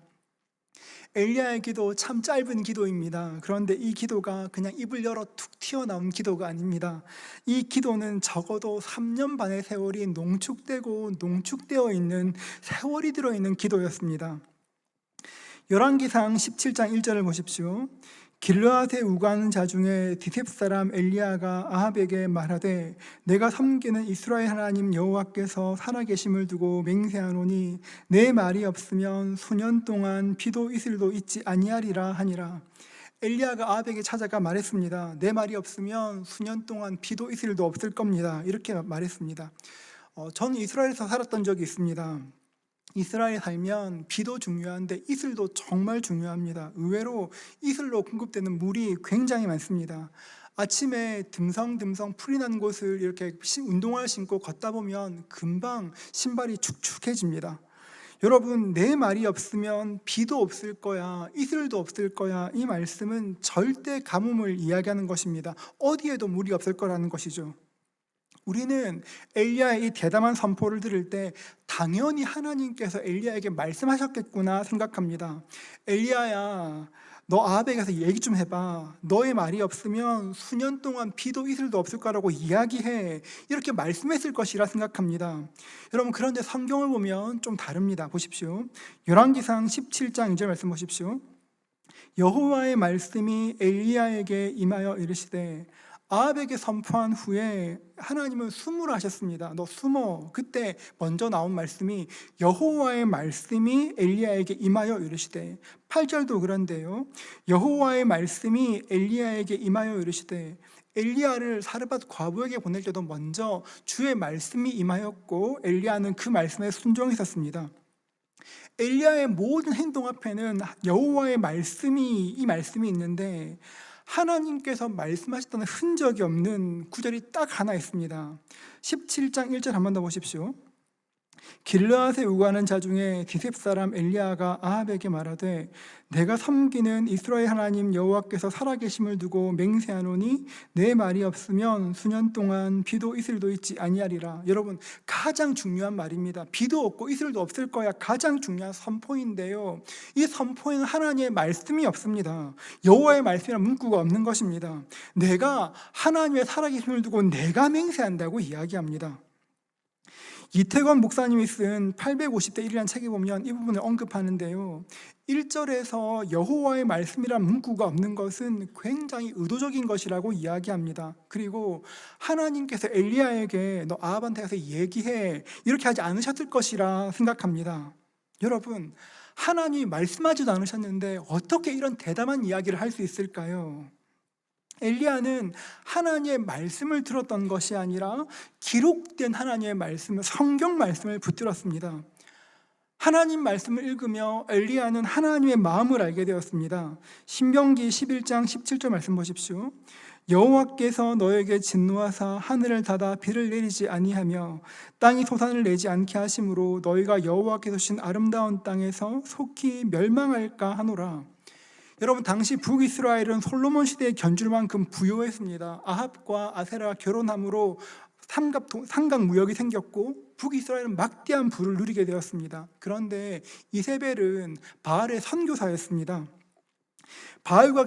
엘리야의 기도 참 짧은 기도입니다. 그런데 이 기도가 그냥 입을 열어 툭 튀어나온 기도가 아닙니다. 이 기도는 적어도 3년 반의 세월이 농축되고 농축되어 있는 세월이 들어있는 기도였습니다. 열왕기상 17장 1절을 보십시오. 길르앗에 우거하는 자 중에 디셉 사람 엘리야가 아합에게 말하되 내가 섬기는 이스라엘 하나님 여호와께서 살아계심을 두고 맹세하노니 내 말이 없으면 수년 동안 비도 이슬도 있지 아니하리라 하니라. 엘리야가 아합에게 찾아가 말했습니다. 내 말이 없으면 수년 동안 비도 이슬도 없을 겁니다. 이렇게 말했습니다. 저는 이스라엘에서 살았던 적이 있습니다. 이스라엘에 살면 비도 중요한데 이슬도 정말 중요합니다. 의외로 이슬로 공급되는 물이 굉장히 많습니다. 아침에 듬성듬성 풀이 난 곳을 이렇게 운동화를 신고 걷다 보면 금방 신발이 축축해집니다. 여러분, 내 말이 없으면 비도 없을 거야, 이슬도 없을 거야, 이 말씀은 절대 가뭄을 이야기하는 것입니다. 어디에도 물이 없을 거라는 것이죠. 우리는 엘리야의 이 대담한 선포를 들을 때 당연히 하나님께서 엘리야에게 말씀하셨겠구나 생각합니다. 엘리야야, 너 아합에게 가서 얘기 좀 해봐. 너의 말이 없으면 수년 동안 비도 이슬도 없을 거라고 이야기해. 이렇게 말씀했을 것이라 생각합니다. 여러분, 그런데 성경을 보면 좀 다릅니다. 보십시오. 열왕기상 17장 2절 말씀 보십시오. 여호와의 말씀이 엘리야에게 임하여 이르시되, 아합에게 선포한 후에 하나님은 숨으라 하셨습니다. 너 숨어. 그때 먼저 나온 말씀이 여호와의 말씀이 엘리야에게 임하여 이르시되, 8절도 그런데요. 여호와의 말씀이 엘리야에게 임하여 이르시되, 엘리야를 사르밧 과부에게 보낼 때도 먼저 주의 말씀이 임하였고 엘리야는 그 말씀에 순종했었습니다. 엘리야의 모든 행동 앞에는 여호와의 말씀이, 이 말씀이 있는데 하나님께서 말씀하셨다는 흔적이 없는 구절이 딱 하나 있습니다. 17장 1절 한 번 더 보십시오. 길르앗에 우거하는 자 중에 디셉 사람 엘리야가 아합에게 말하되 내가 섬기는 이스라엘 하나님 여호와께서 살아계심을 두고 맹세하노니 내 말이 없으면 수년 동안 비도 이슬도 있지 아니하리라. 여러분, 가장 중요한 말입니다. 비도 없고 이슬도 없을 거야. 가장 중요한 선포인데요, 이 선포에는 하나님의 말씀이 없습니다. 여호와의 말씀이란 문구가 없는 것입니다. 내가 하나님의 살아계심을 두고 내가 맹세한다고 이야기합니다. 이태권 목사님이 쓴 850대 1이라는 책에 보면 이 부분을 언급하는데요, 1절에서 여호와의 말씀이란 문구가 없는 것은 굉장히 의도적인 것이라고 이야기합니다. 그리고 하나님께서 엘리야에게 너 아합한테 가서 얘기해, 이렇게 하지 않으셨을 것이라 생각합니다. 여러분, 하나님이 말씀하지도 않으셨는데 어떻게 이런 대담한 이야기를 할 수 있을까요? 엘리야는 하나님의 말씀을 들었던 것이 아니라 기록된 하나님의 말씀을, 성경 말씀을 붙들었습니다. 하나님 말씀을 읽으며 엘리야는 하나님의 마음을 알게 되었습니다. 신명기 11장 17절 말씀 보십시오. 여호와께서 너에게 진노하사 하늘을 닫아 비를 내리지 아니하며 땅이 소산을 내지 않게 하심으로 너희가 여호와께서 주신 아름다운 땅에서 속히 멸망할까 하노라. 여러분, 당시 북이스라엘은 솔로몬 시대에 견줄 만큼 부유했습니다. 아합과 아세라가 결혼함으로 삼각무역이 생겼고 북이스라엘은 막대한 부를 누리게 되었습니다. 그런데 이세벨은 바알의 선교사였습니다. 바알과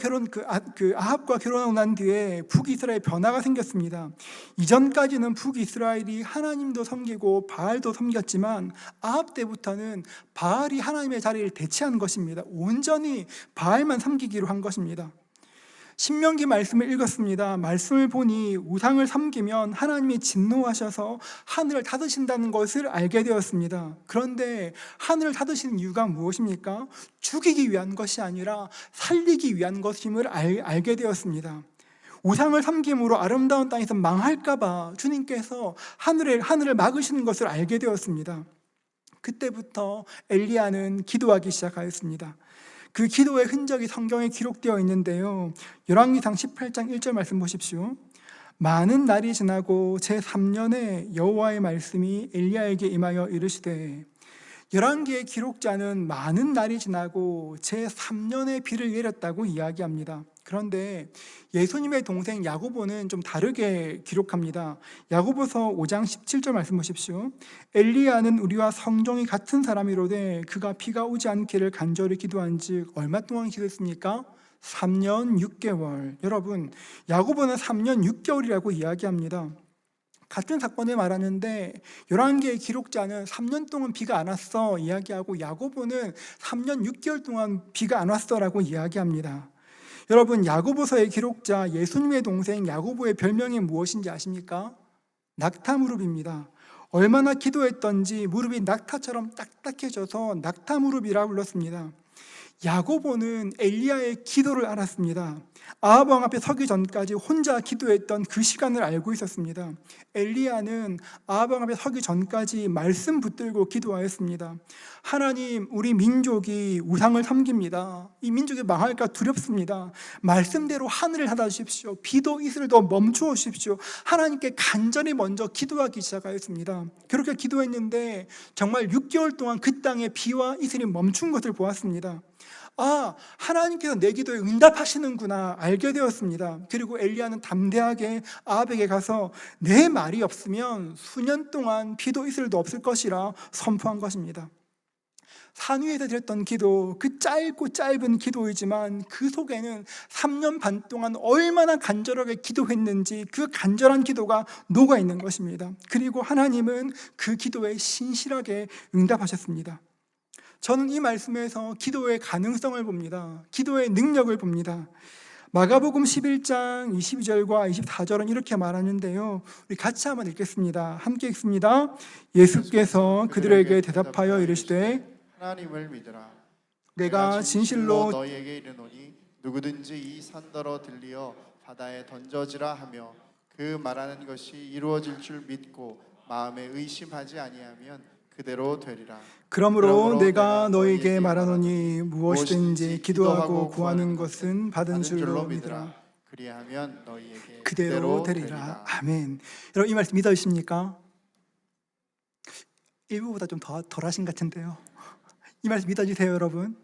아합과 결혼하고 난 뒤에 북이스라엘 변화가 생겼습니다. 이전까지는 북이스라엘이 하나님도 섬기고 바알도 섬겼지만 아합 때부터는 바알이 하나님의 자리를 대체한 것입니다. 온전히 바알만 섬기기로 한 것입니다. 신명기 말씀을 읽었습니다. 말씀을 보니 우상을 섬기면 하나님이 진노하셔서 하늘을 닫으신다는 것을 알게 되었습니다. 그런데 하늘을 닫으시는 이유가 무엇입니까? 죽이기 위한 것이 아니라 살리기 위한 것임을 알게 되었습니다. 우상을 섬김으로 아름다운 땅에서 망할까봐 주님께서 하늘을 막으시는 것을 알게 되었습니다. 그때부터 엘리야는 기도하기 시작하였습니다. 그 기도의 흔적이 성경에 기록되어 있는데요. 열왕기상 18장 1절 말씀 보십시오. 많은 날이 지나고 제3년에 여호와의 말씀이 엘리야에게 임하여 이르시되, 열왕기의 기록자는 많은 날이 지나고 제3년에 비를 내렸다고 이야기합니다. 그런데 예수님의 동생 야고보는 좀 다르게 기록합니다. 야고보서 5장 17절 말씀 보십시오. 엘리야는 우리와 성정이 같은 사람이로되 그가 비가 오지 않기를 간절히 기도한즉 얼마 동안 기도했습니까? 3년 6개월. 여러분, 야고보는 3년 6개월이라고 이야기합니다. 같은 사건을 말하는데 열왕기의 기록자는 3년 동안 비가 안 왔어 이야기하고, 야고보는 3년 6개월 동안 비가 안 왔어라고 이야기합니다. 여러분, 야고보서의 기록자 예수님의 동생 야고보의 별명이 무엇인지 아십니까? 낙타무릎입니다. 얼마나 기도했던지 무릎이 낙타처럼 딱딱해져서 낙타무릎이라 불렀습니다. 야고보는 엘리야의 기도를 알았습니다. 아합 왕 앞에 서기 전까지 혼자 기도했던 그 시간을 알고 있었습니다. 엘리야는 아합 왕 앞에 서기 전까지 말씀 붙들고 기도하였습니다. 하나님, 우리 민족이 우상을 섬깁니다. 이 민족이 망할까 두렵습니다. 말씀대로 하늘을 닫아주십시오. 비도 이슬도 멈추어 주십시오. 하나님께 간절히 먼저 기도하기 시작하였습니다. 그렇게 기도했는데 정말 6개월 동안 그 땅에 비와 이슬이 멈춘 것을 보았습니다. 아, 하나님께서 내 기도에 응답하시는구나 알게 되었습니다. 그리고 엘리야는 담대하게 아합에게 가서 내 말이 없으면 수년 동안 비도 이슬도 없을 것이라 선포한 것입니다. 산 위에서 드렸던 기도, 그 짧고 짧은 기도이지만 그 속에는 3년 반 동안 얼마나 간절하게 기도했는지 그 간절한 기도가 녹아 있는 것입니다. 그리고 하나님은 그 기도에 신실하게 응답하셨습니다. 저는 이 말씀에서 기도의 가능성을 봅니다. 기도의 능력을 봅니다. 마가복음 11장 22절과 24절은 이렇게 말하는데요. 우리 같이 한번 읽겠습니다. 함께 읽습니다. 예수께서 그들에게 대답하여 이르시되 하나님을 믿으라. 내가 진실로 너희에게 이르노니 누구든지 이 산더러 들리어 바다에 던져지라 하며 그 말하는 것이 이루어질 줄 믿고 마음에 의심하지 아니하면 그대로 되리라. 그러므로 내가 너에게 말하노니 무엇이든지 기도하고 구하는 것은 받은 줄로 믿으라. 그리하면 너희에게 그대로 되리라. 아멘. 여러분, 이 말씀 믿으십니까? 일부보다 좀 덜 하신 것 같은데요. 이 말씀 믿어주세요, 여러분.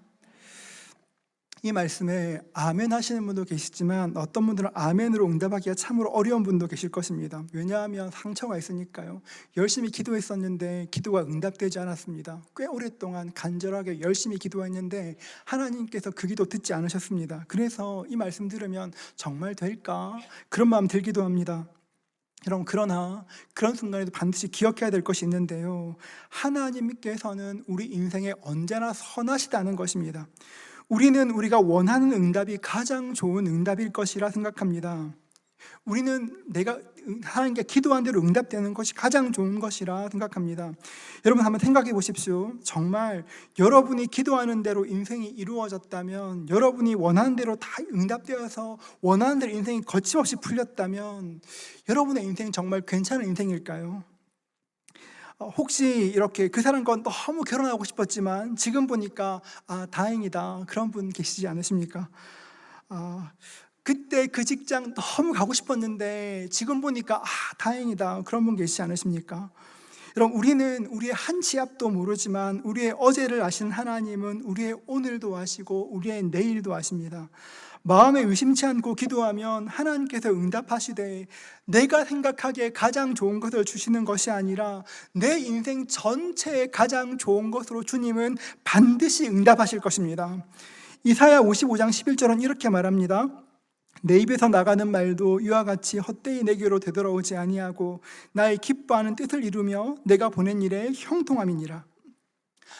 이 말씀에 아멘 하시는 분도 계시지만 어떤 분들은 아멘으로 응답하기가 참으로 어려운 분도 계실 것입니다. 왜냐하면 상처가 있으니까요. 열심히 기도했었는데 기도가 응답되지 않았습니다. 꽤 오랫동안 간절하게 열심히 기도했는데 하나님께서 그 기도 듣지 않으셨습니다. 그래서 이 말씀 들으면 정말 될까? 그런 마음 들기도 합니다. 여러분, 그러나 그런 순간에도 반드시 기억해야 될 것이 있는데요. 하나님께서는 우리 인생에 언제나 선하시다는 것입니다. 우리는 우리가 원하는 응답이 가장 좋은 응답일 것이라 생각합니다. 우리는 내가 하나님께 기도한 대로 응답되는 것이 가장 좋은 것이라 생각합니다. 여러분, 한번 생각해 보십시오. 정말 여러분이 기도하는 대로 인생이 이루어졌다면, 여러분이 원하는 대로 다 응답되어서 원하는 대로 인생이 거침없이 풀렸다면 여러분의 인생 정말 괜찮은 인생일까요? 혹시 이렇게 그 사람과 너무 결혼하고 싶었지만 지금 보니까 다행이다, 그런 분 계시지 않으십니까? 그때 그 직장 너무 가고 싶었는데 지금 보니까 다행이다, 그런 분 계시지 않으십니까? 여러분, 우리는 우리의 한 치 앞도 모르지만 우리의 어제를 아시는 하나님은 우리의 오늘도 아시고 우리의 내일도 아십니다. 마음에 의심치 않고 기도하면 하나님께서 응답하시되 내가 생각하기에 가장 좋은 것을 주시는 것이 아니라 내 인생 전체에 가장 좋은 것으로 주님은 반드시 응답하실 것입니다. 이사야 55장 11절은 이렇게 말합니다. 내 입에서 나가는 말도 이와 같이 헛되이 내게로 되돌아오지 아니하고 나의 기뻐하는 뜻을 이루며 내가 보낸 일에 형통함이니라.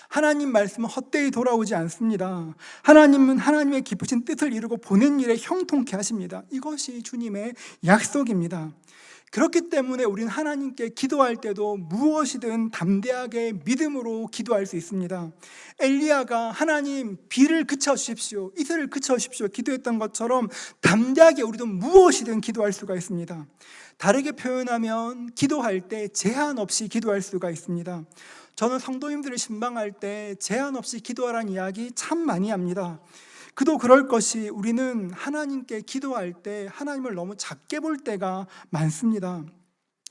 하나님 말씀은 헛되이 돌아오지 않습니다. 하나님은 하나님의 기쁘신 뜻을 이루고 보낸 일에 형통케 하십니다. 이것이 주님의 약속입니다. 그렇기 때문에 우리는 하나님께 기도할 때도 무엇이든 담대하게 믿음으로 기도할 수 있습니다. 엘리야가 하나님 비를 그쳐 주십시오, 이슬을 그쳐 주십시오 기도했던 것처럼 담대하게 우리도 무엇이든 기도할 수가 있습니다. 다르게 표현하면 기도할 때 제한 없이 기도할 수가 있습니다. 저는 성도님들을 신방할 때 제한 없이 기도하라는 이야기 참 많이 합니다. 그도 그럴 것이 우리는 하나님께 기도할 때 하나님을 너무 작게 볼 때가 많습니다.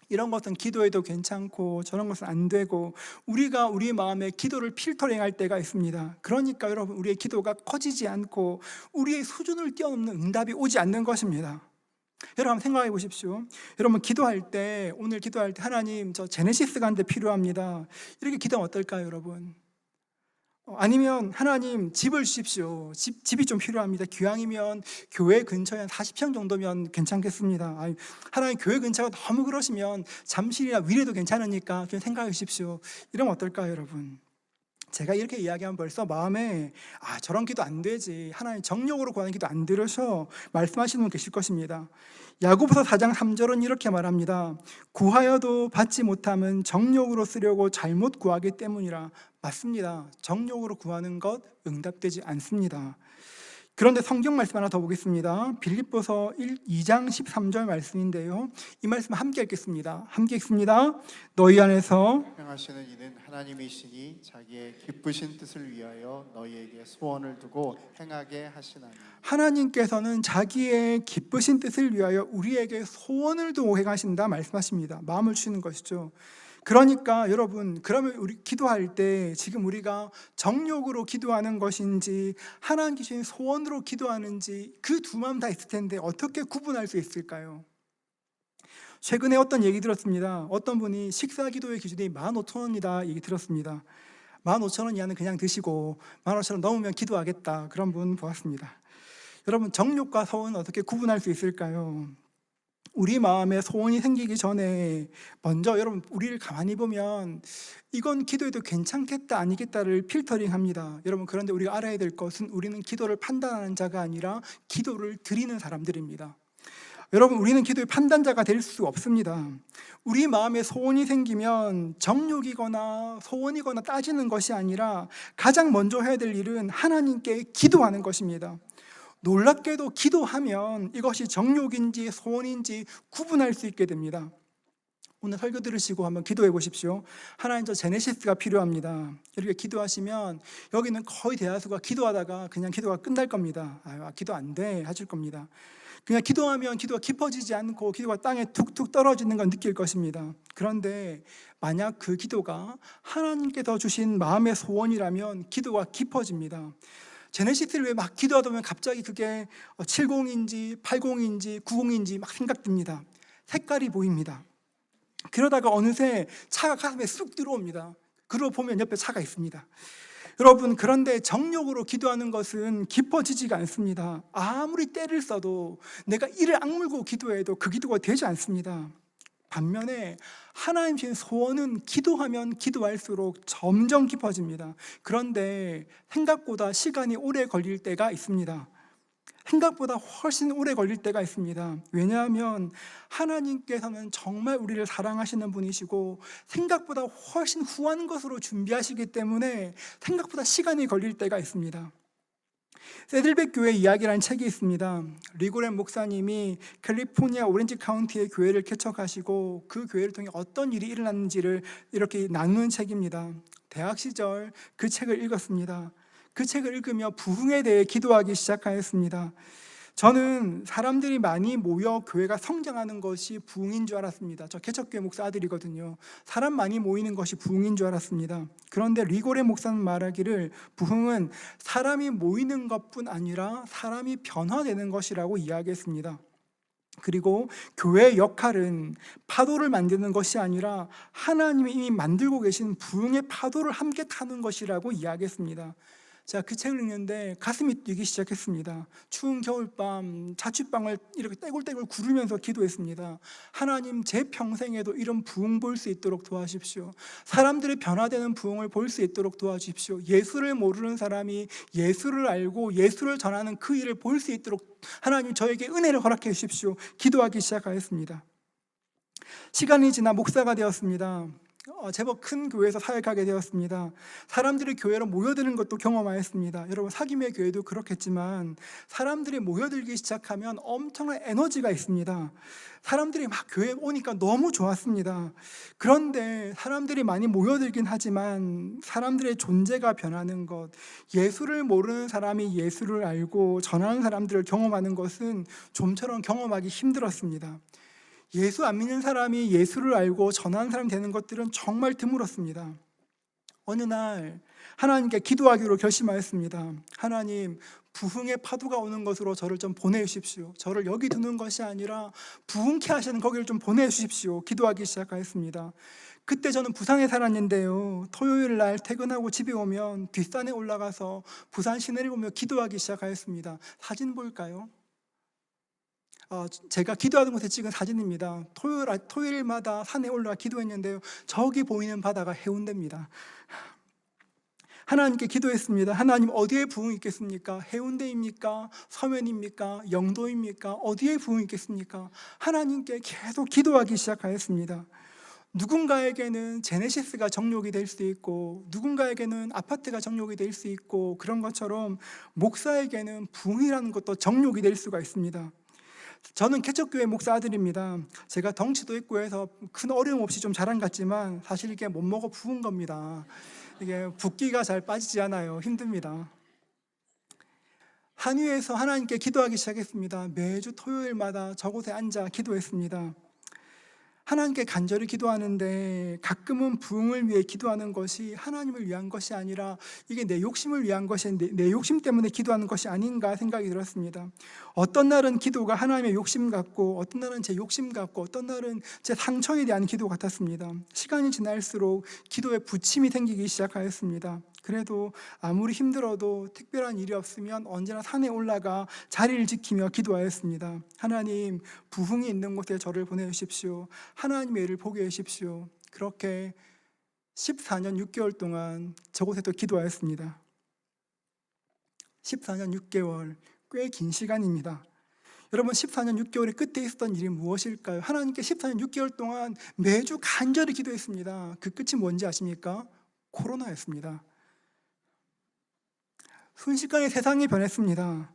이런 것은 기도해도 괜찮고 저런 것은 안 되고 우리가 우리 마음에 기도를 필터링할 때가 있습니다. 그러니까 여러분, 우리의 기도가 커지지 않고 우리의 수준을 뛰어넘는 응답이 오지 않는 것입니다. 여러분 한번 생각해 보십시오. 여러분 기도할 때, 오늘 기도할 때 하나님 저 제네시스가 한 대 필요합니다, 이렇게 기도하면 어떨까요 여러분? 아니면 하나님 집을 주십시오, 집이 좀 필요합니다, 기왕이면 교회 근처에 한 40평 정도면 괜찮겠습니다. 하나님 교회 근처가 너무 그러시면 잠실이나 위례도 괜찮으니까 좀 생각해 주십시오, 이러면 어떨까요 여러분? 제가 이렇게 이야기하면 벌써 마음에 저런 기도 안 되지, 하나님 정욕으로 구하는 기도 안 들으셔 말씀하시는 분 계실 것입니다. 야고보서 4장 3절은 이렇게 말합니다. 구하여도 받지 못함은 정욕으로 쓰려고 잘못 구하기 때문이라. 맞습니다. 정욕으로 구하는 것 응답되지 않습니다. 그런데 성경 말씀 하나 더 보겠습니다. 빌립보서 2장 13절 말씀인데요, 이 말씀 함께 읽겠습니다. 함께 읽습니다. 너희 안에서 행하시는 이는 하나님이시니 자기의 기쁘신 뜻을 위하여 너희에게 소원을 두고 행하게 하시나니. 하나님께서는 자기의 기쁘신 뜻을 위하여 우리에게 소원을 두고 행하신다 말씀하십니다. 마음을 주시는 것이죠. 그러니까 여러분, 그러면 우리 기도할 때 지금 우리가 정욕으로 기도하는 것인지 하나님 주신 소원으로 기도하는지 그 두 마음 다 있을 텐데 어떻게 구분할 수 있을까요? 최근에 어떤 얘기 들었습니다. 어떤 분이 식사 기도의 기준이 15,000원이다 얘기 들었습니다. 15,000원 이하는 그냥 드시고 15,000원 넘으면 기도하겠다, 그런 분 보았습니다. 여러분, 정욕과 소원은 어떻게 구분할 수 있을까요? 우리 마음에 소원이 생기기 전에 먼저 여러분, 우리를 가만히 보면 이건 기도해도 괜찮겠다 아니겠다를 필터링합니다. 여러분, 그런데 우리가 알아야 될 것은 우리는 기도를 판단하는 자가 아니라 기도를 드리는 사람들입니다. 여러분, 우리는 기도의 판단자가 될 수 없습니다. 우리 마음에 소원이 생기면 정욕이거나 소원이거나 따지는 것이 아니라 가장 먼저 해야 될 일은 하나님께 기도하는 것입니다. 놀랍게도 기도하면 이것이 정욕인지 소원인지 구분할 수 있게 됩니다. 오늘 설교 들으시고 한번 기도해 보십시오. 하나님, 저 제네시스가 필요합니다. 이렇게 기도하시면 여기는 거의 대다수가 기도하다가 그냥 기도가 끝날 겁니다. 기도 안 돼 하실 겁니다. 그냥 기도하면 기도가 깊어지지 않고 기도가 땅에 툭툭 떨어지는 걸 느낄 것입니다. 그런데 만약 그 기도가 하나님께서 주신 마음의 소원이라면 기도가 깊어집니다. 제네시스를 왜 막 기도하다 보면 갑자기 그게 70인지 80인지 90인지 막 생각됩니다. 색깔이 보입니다. 그러다가 어느새 차가 가슴에 쑥 들어옵니다. 그러고 보면 옆에 차가 있습니다. 여러분, 그런데 정욕으로 기도하는 것은 깊어지지가 않습니다. 아무리 때를 써도 내가 이를 악물고 기도해도 그 기도가 되지 않습니다. 반면에 하나님 주신 소원은 기도하면 기도할수록 점점 깊어집니다. 그런데 생각보다 시간이 오래 걸릴 때가 있습니다. 생각보다 훨씬 오래 걸릴 때가 있습니다. 왜냐하면 하나님께서는 정말 우리를 사랑하시는 분이시고 생각보다 훨씬 후한 것으로 준비하시기 때문에 생각보다 시간이 걸릴 때가 있습니다. 세들백 교회 이야기라는 책이 있습니다. 리고렌 목사님이 캘리포니아 오렌지 카운티의 교회를 개척하시고 그 교회를 통해 어떤 일이 일어났는지를 이렇게 나누는 책입니다. 대학 시절 그 책을 읽었습니다. 그 책을 읽으며 부흥에 대해 기도하기 시작하였습니다. 저는 사람들이 많이 모여 교회가 성장하는 것이 부흥인 줄 알았습니다. 저 개척교회 목사 아들이거든요. 사람 많이 모이는 것이 부흥인 줄 알았습니다. 그런데 리고레 목사는 말하기를 부흥은 사람이 모이는 것뿐 아니라 사람이 변화되는 것이라고 이야기했습니다. 그리고 교회의 역할은 파도를 만드는 것이 아니라 하나님이 이미 만들고 계신 부흥의 파도를 함께 타는 것이라고 이야기했습니다. 제가 그 책을 읽는데 가슴이 뛰기 시작했습니다. 추운 겨울밤 자취방을 이렇게 떼굴떼굴 구르면서 기도했습니다. 하나님, 제 평생에도 이런 부흥 볼 수 있도록 도와주십시오. 사람들의 변화되는 부흥을 볼 수 있도록 도와주십시오. 예수를 모르는 사람이 예수를 알고 예수를 전하는 그 일을 볼 수 있도록 하나님 저에게 은혜를 허락해 주십시오. 기도하기 시작하였습니다. 시간이 지나 목사가 되었습니다. 제법 큰 교회에서 사역하게 되었습니다. 사람들이 교회로 모여드는 것도 경험하였습니다. 여러분, 사김의 교회도 그렇겠지만 사람들이 모여들기 시작하면 엄청난 에너지가 있습니다. 사람들이 막 교회에 오니까 너무 좋았습니다. 그런데 사람들이 많이 모여들긴 하지만 사람들의 존재가 변하는 것, 예수를 모르는 사람이 예수를 알고 전하는 사람들을 경험하는 것은 좀처럼 경험하기 힘들었습니다. 예수 안 믿는 사람이 예수를 알고 전하는 사람이 되는 것들은 정말 드물었습니다. 어느 날 하나님께 기도하기로 결심하였습니다. 하나님, 부흥의 파도가 오는 것으로 저를 좀 보내주십시오. 저를 여기 두는 것이 아니라 부흥케 하시는 거기를 좀 보내주십시오. 기도하기 시작하였습니다. 그때 저는 부산에 살았는데요, 토요일 날 퇴근하고 집에 오면 뒷산에 올라가서 부산 시내를 보며 기도하기 시작하였습니다. 사진 볼까요? 제가 기도하는 곳에 찍은 사진입니다. 토요일마다 산에 올라가 기도했는데요, 저기 보이는 바다가 해운대입니다. 하나님께 기도했습니다. 하나님, 어디에 부흥이 있겠습니까? 해운대입니까? 서면입니까? 영도입니까? 어디에 부흥이 있겠습니까? 하나님께 계속 기도하기 시작하였습니다. 누군가에게는 제네시스가 정욕이 될 수 있고, 누군가에게는 아파트가 정욕이 될 수 있고, 그런 것처럼 목사에게는 부흥이라는 것도 정욕이 될 수가 있습니다. 저는 개척교회 목사 아들입니다. 제가 덩치도 있고 해서 큰 어려움 없이 좀 자란 것 같지만 사실 이게 못 먹어 부은 겁니다. 이게 붓기가 잘 빠지지 않아요. 힘듭니다. 한 위에서 하나님께 기도하기 시작했습니다. 매주 토요일마다 저곳에 앉아 기도했습니다. 하나님께 간절히 기도하는데 가끔은 부흥을 위해 기도하는 것이 하나님을 위한 것이 아니라 이게 내 욕심을 위한 것이, 내 욕심 때문에 기도하는 것이 아닌가 생각이 들었습니다. 어떤 날은 기도가 하나님의 욕심 같고, 어떤 날은 제 욕심 같고, 어떤 날은 제 상처에 대한 기도 같았습니다. 시간이 지날수록 기도에 부침이 생기기 시작하였습니다. 그래도 아무리 힘들어도 특별한 일이 없으면 언제나 산에 올라가 자리를 지키며 기도하였습니다. 하나님, 부흥이 있는 곳에 저를 보내주십시오. 하나님의 일을 보게 해주십시오. 그렇게 14년 6개월 동안 저곳에 또 기도하였습니다. 14년 6개월, 꽤 긴 시간입니다. 여러분, 14년 6개월의 끝에 있었던 일이 무엇일까요? 하나님께 14년 6개월 동안 매주 간절히 기도했습니다. 그 끝이 뭔지 아십니까? 코로나였습니다. 순식간에 세상이 변했습니다.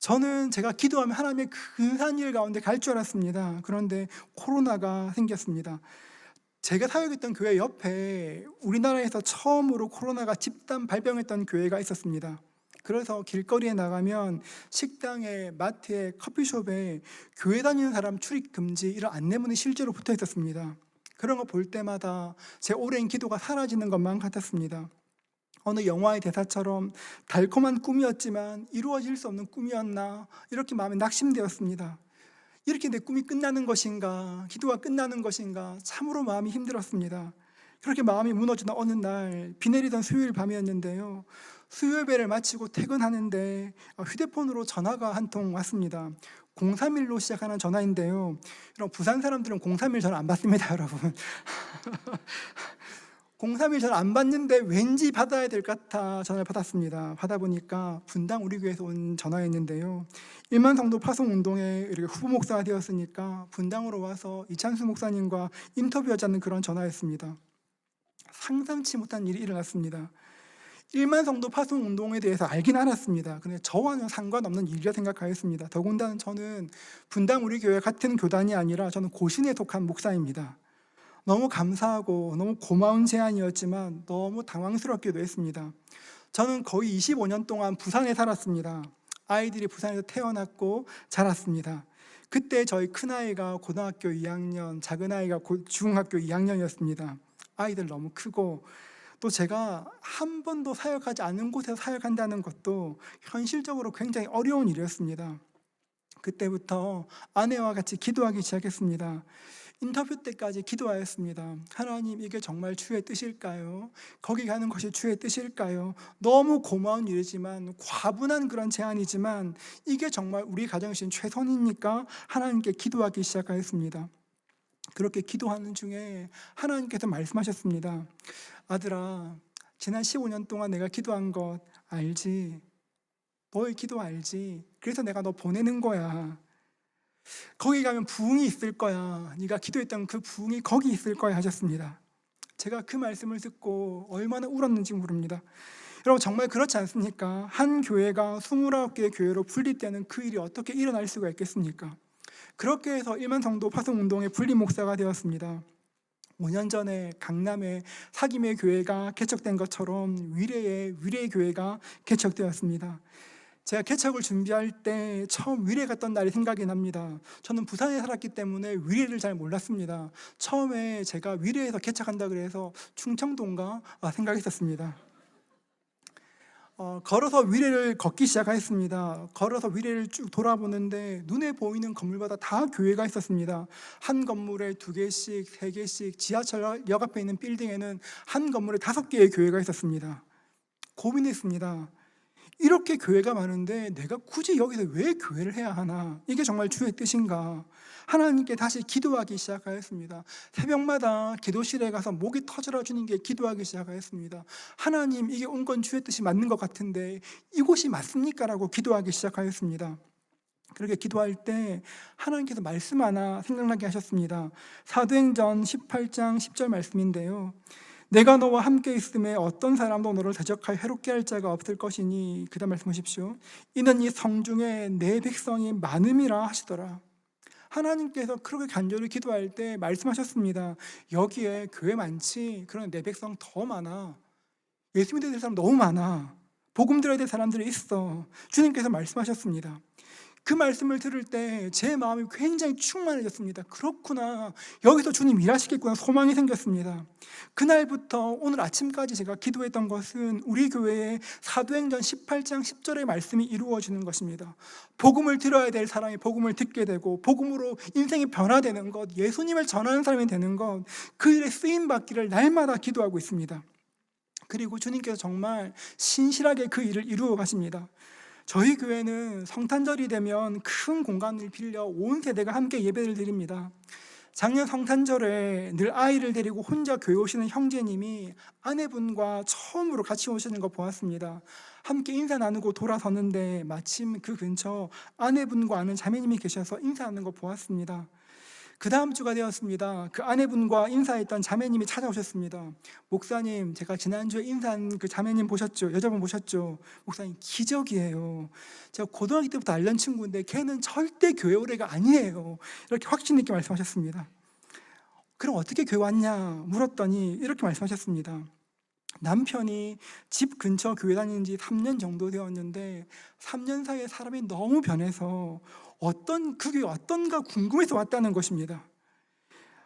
저는 제가 기도하면 하나님의 근사한 일 가운데 갈 줄 알았습니다. 그런데 코로나가 생겼습니다. 제가 사역했던 교회 옆에 우리나라에서 처음으로 코로나가 집단 발병했던 교회가 있었습니다. 그래서 길거리에 나가면 식당에, 마트에, 커피숍에 교회 다니는 사람 출입 금지 이런 안내문이 실제로 붙어 있었습니다. 그런 거 볼 때마다 제 오랜 기도가 사라지는 것만 같았습니다. 어느 영화의 대사처럼 달콤한 꿈이었지만 이루어질 수 없는 꿈이었나, 이렇게 마음에 낙심되었습니다. 이렇게 내 꿈이 끝나는 것인가, 기도가 끝나는 것인가, 참으로 마음이 힘들었습니다. 그렇게 마음이 무너지던 어느 날, 비 내리던 수요일 밤이었는데요, 수요 예배를 마치고 퇴근하는데 휴대폰으로 전화가 한 통 왔습니다. 031로 시작하는 전화인데요, 부산 사람들은 031 전화 안 받습니다, 여러분. 031 전화 안 받는데 왠지 받아야 될 것 같아 전화를 받았습니다. 받아보니까 분당 우리 교회에서 온 전화였는데요, 1만 성도 파송운동에 이렇게 후보 목사가 되었으니까 분당으로 와서 이찬수 목사님과 인터뷰하자는 그런 전화였습니다. 상상치 못한 일이 일어났습니다. 1만 성도 파송운동에 대해서 알긴 알았습니다. 근데 저와는 상관없는 일이라 생각하였습니다. 더군다나 저는 분당 우리 교회 같은 교단이 아니라 저는 고신에 속한 목사입니다. 너무 감사하고 너무 고마운 제안이었지만 너무 당황스럽기도 했습니다. 저는 거의 25년 동안 부산에 살았습니다. 아이들이 부산에서 태어났고 자랐습니다. 그때 저희 큰아이가 고등학교 2학년, 작은아이가 중학교 2학년이었습니다. 아이들 너무 크고, 또 제가 한 번도 사역하지 않은 곳에서 사역한다는 것도 현실적으로 굉장히 어려운 일이었습니다. 그때부터 아내와 같이 기도하기 시작했습니다. 인터뷰 때까지 기도하였습니다. 하나님, 이게 정말 주의 뜻일까요? 거기 가는 것이 주의 뜻일까요? 너무 고마운 일이지만, 과분한 그런 제안이지만 이게 정말 우리 가정에 주신 최선입니까? 하나님께 기도하기 시작하였습니다. 그렇게 기도하는 중에 하나님께서 말씀하셨습니다. 아들아, 지난 15년 동안 내가 기도한 것 알지? 너의 기도 알지? 그래서 내가 너 보내는 거야. 거기 가면 부흥이 있을 거야. 네가 기도했던 그 부흥이 거기 있을 거야 하셨습니다. 제가 그 말씀을 듣고 얼마나 울었는지 모릅니다. 여러분 정말 그렇지 않습니까? 한 교회가 29개의 교회로 분립되는 그 일이 어떻게 일어날 수가 있겠습니까? 그렇게 해서 1만 성도 파송운동의 분립 목사가 되었습니다. 5년 전에 강남에 사김의 교회가 개척된 것처럼 위례의 위례 교회가 개척되었습니다. 제가 개척을 준비할 때 처음 위례 갔던 날이 생각이 납니다. 저는 부산에 살았기 때문에 위례를 잘 몰랐습니다. 처음에 제가 위례에서 개척한다 그래서 충청도인가 생각했었습니다. 걸어서 위례를 걷기 시작했습니다. 걸어서 위례를 쭉 돌아보는데 눈에 보이는 건물마다 다 교회가 있었습니다. 한 건물에 2개씩, 3개씩, 지하철역 앞에 있는 빌딩에는 한 건물에 5개의 교회가 있었습니다. 고민했습니다. 이렇게 교회가 많은데 내가 굳이 여기서 왜 교회를 해야 하나? 이게 정말 주의 뜻인가? 하나님께 다시 기도하기 시작하였습니다. 새벽마다 기도실에 가서 목이 터져라 주님께 기도하기 시작하였습니다. 하나님, 이게 온 건 주의 뜻이 맞는 것 같은데 이곳이 맞습니까? 라고 기도하기 시작하였습니다. 그렇게 기도할 때 하나님께서 말씀 하나 생각나게 하셨습니다. 사도행전 18장 10절 말씀인데요. 내가 너와 함께 있음에 어떤 사람도 너를 대적하여 해롭게 할 자가 없을 것이니, 그 다음 말씀하십시오. 이는 이 성중에 내 백성이 많음이라 하시더라. 하나님께서 그렇게 간절히 기도할 때 말씀하셨습니다. 여기에 교회 많지? 그러나 내 백성 더 많아. 예수 믿어야 될 사람 너무 많아. 복음 들어야 될 사람들이 있어. 주님께서 말씀하셨습니다. 그 말씀을 들을 때 제 마음이 굉장히 충만해졌습니다. 그렇구나, 여기서 주님 일하시겠구나 소망이 생겼습니다. 그날부터 오늘 아침까지 제가 기도했던 것은 우리 교회의 사도행전 18장 10절의 말씀이 이루어지는 것입니다. 복음을 들어야 될 사람이 복음을 듣게 되고 복음으로 인생이 변화되는 것, 예수님을 전하는 사람이 되는 것, 그 일에 쓰임받기를 날마다 기도하고 있습니다. 그리고 주님께서 정말 신실하게 그 일을 이루어 가십니다. 저희 교회는 성탄절이 되면 큰 공간을 빌려 온 세대가 함께 예배를 드립니다. 작년 성탄절에 늘 아이를 데리고 혼자 교회 오시는 형제님이 아내분과 처음으로 같이 오시는 거 보았습니다. 함께 인사 나누고 돌아섰는데 마침 그 근처 아내분과 아는 자매님이 계셔서 인사하는 거 보았습니다. 그 다음 주가 되었습니다. 그 아내분과 인사했던 자매님이 찾아오셨습니다. 목사님, 제가 지난주에 인사한 그 자매님 보셨죠? 여자분 보셨죠? 목사님, 기적이에요. 제가 고등학교 때부터 알던 친구인데 걔는 절대 교회 올 애가 아니에요. 이렇게 확신 있게 말씀하셨습니다. 그럼 어떻게 교회 왔냐 물었더니 이렇게 말씀하셨습니다. 남편이 집 근처 교회 다니는 지 3년 정도 되었는데 3년 사이에 사람이 너무 변해서 그게 어떤가 궁금해서 왔다는 것입니다.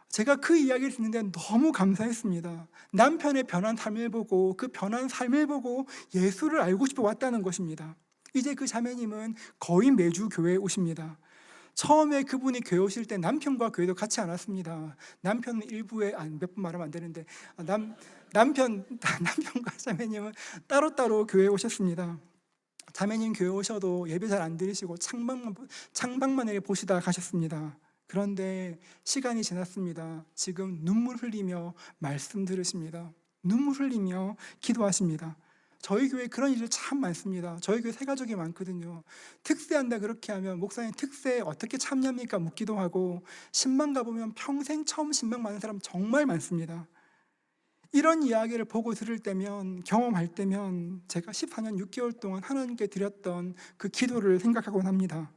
제가 그 이야기를 듣는데 너무 감사했습니다. 남편의 변한 삶을 보고 그 변한 삶을 보고 예수를 알고 싶어 왔다는 것입니다. 이제 그 자매님은 거의 매주 교회에 오십니다. 처음에 그분이 교회 오실 때 남편과 교회도 같이 안 왔습니다. 남편은 일부에 몇 분 말하면 안 되는데 남편과 자매님은 따로따로 교회에 오셨습니다. 자매님 교회 오셔도 예배 잘 안 드리시고 창밖만 이렇게 보시다 가셨습니다. 그런데 시간이 지났습니다. 지금 눈물 흘리며 말씀 들으십니다. 눈물 흘리며 기도하십니다. 저희 교회 그런 일이 참 많습니다. 저희 교회 새가족이 많거든요. 특세한다 그렇게 하면 목사님 특세 어떻게 참여합니까? 묻기도 하고 신방 가보면 평생 처음 신방 받는 사람 정말 많습니다. 이런 이야기를 보고 들을 때면, 경험할 때면 제가 14년 6개월 동안 하나님께 드렸던 그 기도를 생각하곤 합니다.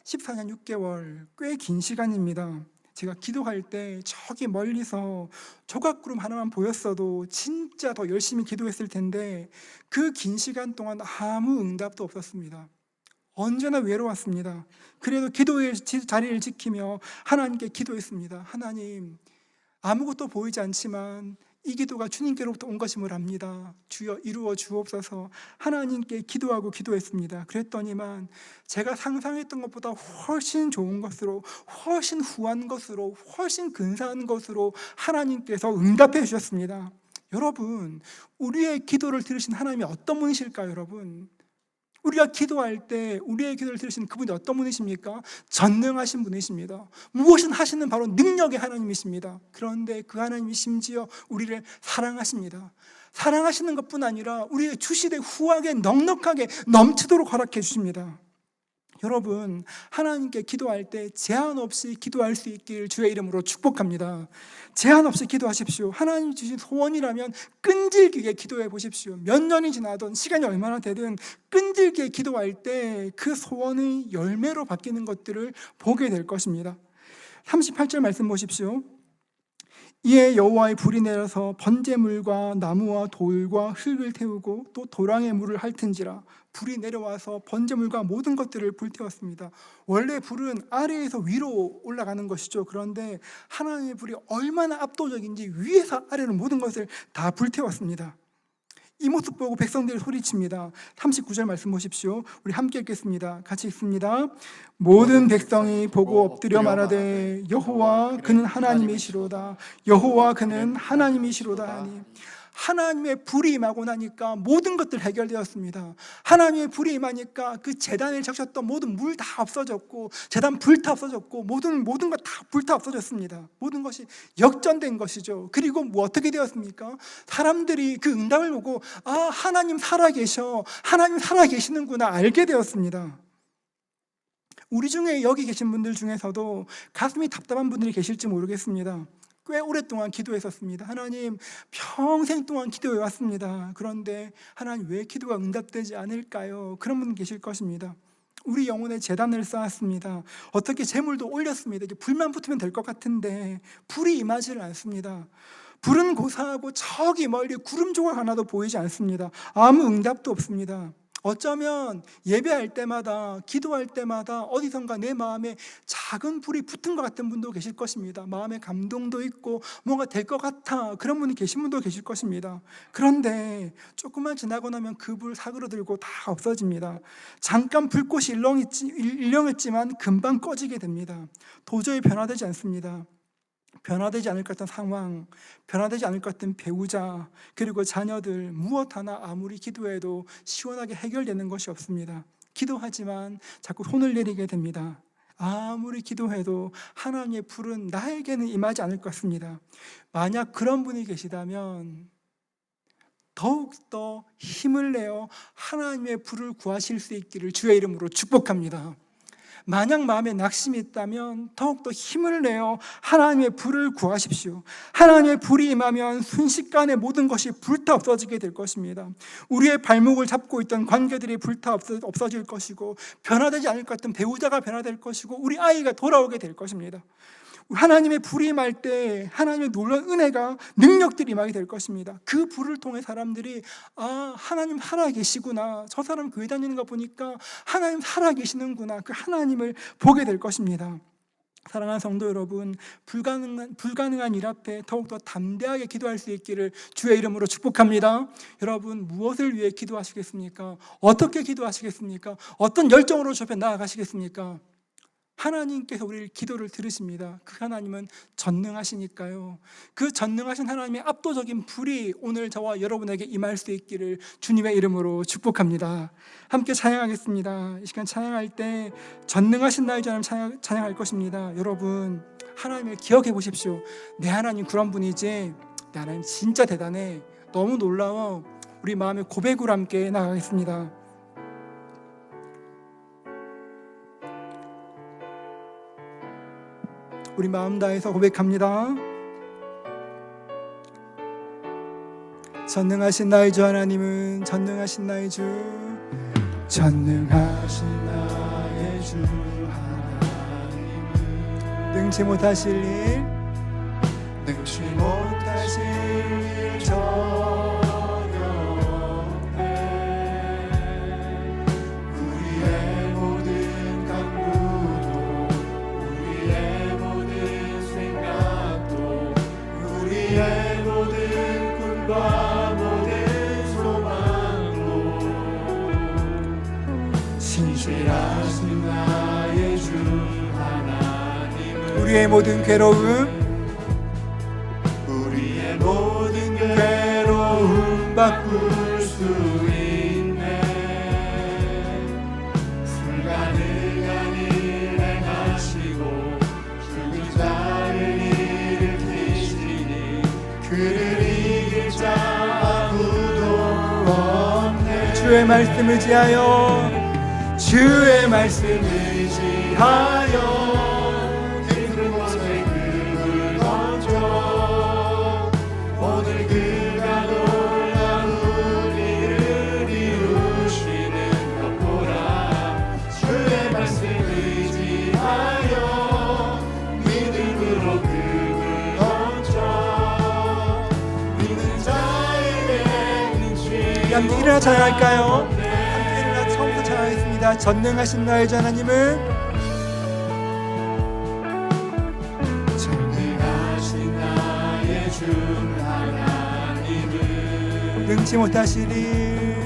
14년 6개월 꽤 긴 시간입니다. 제가 기도할 때 저기 멀리서 조각구름 하나만 보였어도 진짜 더 열심히 기도했을 텐데 그 긴 시간 동안 아무 응답도 없었습니다. 언제나 외로웠습니다. 그래도 기도의 자리를 지키며 하나님께 기도했습니다. 하나님, 아무것도 보이지 않지만 이 기도가 주님께로부터 온 것임을 압니다. 주여 이루어 주옵소서. 하나님께 기도하고 기도했습니다. 그랬더니만 제가 상상했던 것보다 훨씬 좋은 것으로, 훨씬 후한 것으로, 훨씬 근사한 것으로 하나님께서 응답해 주셨습니다. 여러분, 우리의 기도를 들으신 하나님이 어떤 분이실까요, 여러분? 우리가 기도할 때 우리의 기도를 들으시는 그분이 어떤 분이십니까? 전능하신 분이십니다. 무엇은 하시는 바로 능력의 하나님이십니다. 그런데 그 하나님이 심지어 우리를 사랑하십니다. 사랑하시는 것뿐 아니라 우리의 주시되 후하게 넉넉하게 넘치도록 허락해 주십니다. 여러분, 하나님께 기도할 때 제한 없이 기도할 수 있길 주의 이름으로 축복합니다. 제한 없이 기도하십시오. 하나님 주신 소원이라면 끈질기게 기도해 보십시오. 몇 년이 지나든 시간이 얼마나 되든 끈질기게 기도할 때 그 소원의 열매로 바뀌는 것들을 보게 될 것입니다. 38절 말씀 보십시오. 이에 여호와의 불이 내려서 번제물과 나무와 돌과 흙을 태우고 또 도랑의 물을 핥은지라. 불이 내려와서 번제물과 모든 것들을 불태웠습니다. 원래 불은 아래에서 위로 올라가는 것이죠. 그런데 하나님의 불이 얼마나 압도적인지 위에서 아래로 모든 것을 다 불태웠습니다. 이 모습 보고 백성들이 소리칩니다. 39절 말씀 보십시오. 우리 함께 읽겠습니다. 같이 읽습니다. 모든 백성이 보고 엎드려 말하되 여호와 그는 하나님이시로다. 여호와 그는 하나님이시로다 하니, 하나님의 불이 임하고 나니까 모든 것들 해결되었습니다. 하나님의 불이 임하니까 그 제단을 적셨던 모든 물 다 없어졌고, 제단 불 다 없어졌고, 모든 것 다 불 다 없어졌습니다. 모든 것이 역전된 것이죠. 그리고 뭐 어떻게 되었습니까? 사람들이 그 응답을 보고 하나님 살아계셔, 하나님 살아계시는구나 알게 되었습니다. 우리 중에 여기 계신 분들 중에서도 가슴이 답답한 분들이 계실지 모르겠습니다. 꽤 오랫동안 기도했었습니다. 하나님, 평생 동안 기도해 왔습니다. 그런데 하나님, 왜 기도가 응답되지 않을까요? 그런 분 계실 것입니다. 우리 영혼의 제단을 쌓았습니다. 어떻게 재물도 올렸습니다. 이제 불만 붙으면 될 것 같은데 불이 임하지를 않습니다. 불은 고사하고 저기 멀리 구름 조각 하나도 보이지 않습니다. 아무 응답도 없습니다. 어쩌면 예배할 때마다, 기도할 때마다 어디선가 내 마음에 작은 불이 붙은 것 같은 분도 계실 것입니다. 마음에 감동도 있고 뭔가 될 것 같아, 그런 분이 계신 분도 계실 것입니다. 그런데 조금만 지나고 나면 그 불 사그러들고 다 없어집니다. 잠깐 불꽃이 일렁했지만 금방 꺼지게 됩니다. 도저히 변화되지 않습니다. 변화되지 않을 것 같은 상황, 변화되지 않을 것 같은 배우자, 그리고 자녀들, 무엇 하나 아무리 기도해도 시원하게 해결되는 것이 없습니다. 기도하지만 자꾸 손을 내리게 됩니다. 아무리 기도해도 하나님의 불은 나에게는 임하지 않을 것 같습니다. 만약 그런 분이 계시다면 더욱더 힘을 내어 하나님의 불을 구하실 수 있기를 주의 이름으로 축복합니다. 만약 마음에 낙심이 있다면 더욱더 힘을 내어 하나님의 불을 구하십시오. 하나님의 불이 임하면 순식간에 모든 것이 불타 없어지게 될 것입니다. 우리의 발목을 잡고 있던 관계들이 불타 없어질 것이고, 변화되지 않을 것 같은 배우자가 변화될 것이고, 우리 아이가 돌아오게 될 것입니다. 하나님의 불이 임할 때 하나님의 놀라운 은혜가, 능력들이 임하게 될 것입니다. 그 불을 통해 사람들이 하나님 살아계시구나, 저 사람 교회 다니는 거 보니까 하나님 살아계시는구나, 그 하나님을 보게 될 것입니다. 사랑하는 성도 여러분, 불가능한 일 앞에 더욱더 담대하게 기도할 수 있기를 주의 이름으로 축복합니다. 여러분, 무엇을 위해 기도하시겠습니까? 어떻게 기도하시겠습니까? 어떤 열정으로 저 앞에 나아가시겠습니까? 하나님께서 우리를 기도를 들으십니다. 그 하나님은 전능하시니까요. 그 전능하신 하나님의 압도적인 불이 오늘 저와 여러분에게 임할 수 있기를 주님의 이름으로 축복합니다. 함께 찬양하겠습니다. 이 시간 찬양할 때 전능하신 나의 주님 찬양할 것입니다. 여러분, 하나님을 기억해 보십시오. 내 하나님 그런 분이지, 내 하나님 진짜 대단해, 너무 놀라워. 우리 마음의 고백으로 함께 나가겠습니다. 우리 마음 다해서 고백합니다. 전능하신 나의 주 하나님은, 전능하신 나의 주, 전능하신 나의 주 하나님은 능치 못하실 일, 능치 못하실 일 전혀 없네. 우리의 모든 간구도, 우리의 모든 생각도, 우리의 모든 꿈과 모든 소망도 신실하신 나의 주 하나님은 우리의 모든 괴로움, 우리의 모든 괴로움 바꿀 수 있네. 불가능한 일 행하시고 죽은 자를 일으키시니 그를 이길 자 아무도 없네. 주의 말씀을 지하여, 주의 말씀 의지하여 깊은 곳에 금을 던져 오늘 그가 놀라운 일을 이루시는 것 보라. 주의 말씀 의지하여 믿음으로 금을 던져 믿는 자에게는 죄. 함께 일어나 찬양할까요? 함께 일어나 처음부터 찬양하겠습니다. 전능하신 나의 주 하나님은 전능하신 나의 주 하나님은 능치 못하실 일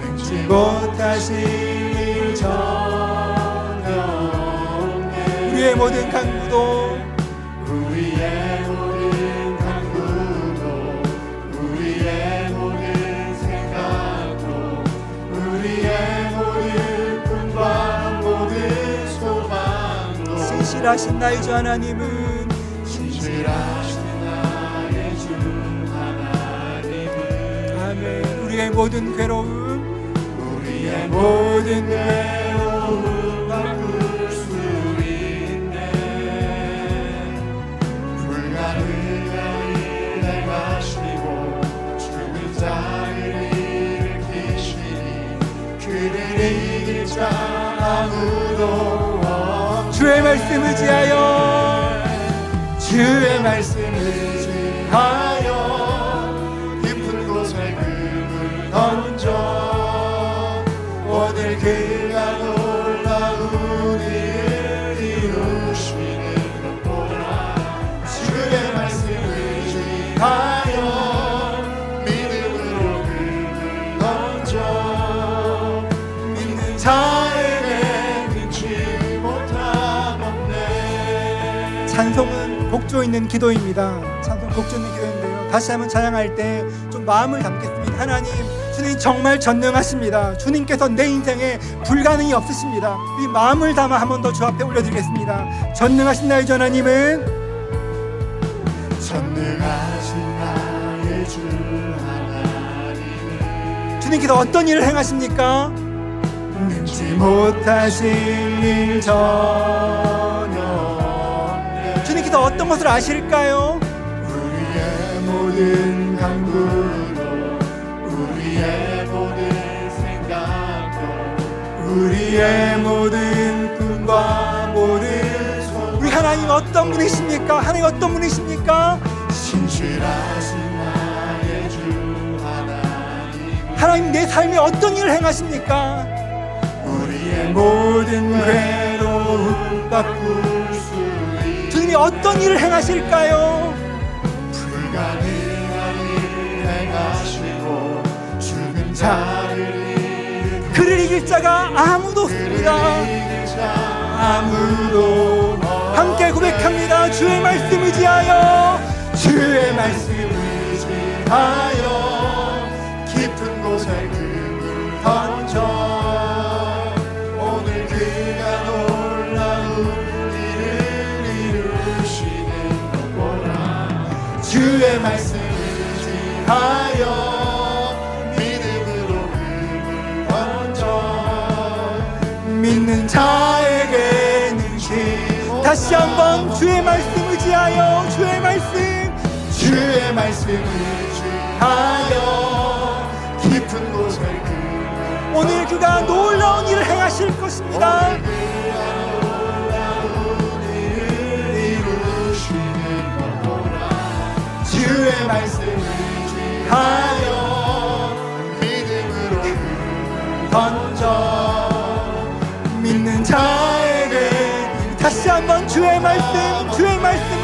능치 못하실 일 전혀 없네. 우리의 모든 간구도 우리의 모든 간구도 우리의 모든 생각도 우리의 모든 꿈과 모든 소망도 신실하신 나의 주 하나님은 신실하신 나의 주 하나님은 아멘. 우리의 모든 괴로움 우리의 모든 괴로움 바꿀 수 있네. 불가능한 일 행하시고 죽은 자를 일으키시니 그를 이길 자 아무도 없네. 주의 말씀 의지하여 주의 말씀 의지하여 깊은 곳에 금을 던져 오늘 그가 놀라운 일을 이루시는 것 보라. 주의 말씀 의지하여 믿음으로 금을 던져 믿는 자에게 능치 못함 없네. 찬송은 곡조 있는 기도입니다. 찬송 곡조 있는 기도인데요. 다시 한번 찬양할 때 좀 마음을 담겠습니다. 하나님, 주님 정말 전능하십니다. 주님께서 내 인생에 불가능이 없으십니다. 이 마음을 담아 한 번 더 주 앞에 올려드리겠습니다. 전능하신 나의 주 하나님은 전능하신 나의 주 하나님은 주님께서 어떤 일을 행하십니까? 능치 못하실 일 전혀 없네. 주님께서 어떤 것을 아실까요? 우리의 모든 간구도 우리의 모든 생각도 우리의 모든 꿈과 모든 우리 하나님 어떤 분이십니까? 하나님 어떤 분이십니까? 신실하신 나의 주 하나님 하나님 내 삶에 어떤 일을 행하십니까? 우리의 모든 괴로움 바꿀 수 있는 주님이 어떤 일을 행하실까요? 불가능한 일 행하시고 죽은 자를 그를 이길 자가 아무도 없습니다. 이길 자 아무도 함께 고백합니다. 주의 말씀 의지하여 주의 말씀 의지하여 깊은 곳에 금을 던져 오늘 그가 놀라운 일을 이루시는 것 보라. 주의 말씀 의지하여 믿음으로 금을 던져 믿는 자에게는 다시 한번 주의 말씀 의지하여 주의 말씀 의지하여 깊은 곳에 금을 오늘 그가 놀라운 일을 행하실 것입니다. 이루시는 것 보라. 주의 말씀 의지하여 믿음으로 금을 던져 믿는 자에게 다시 한번 주의 말씀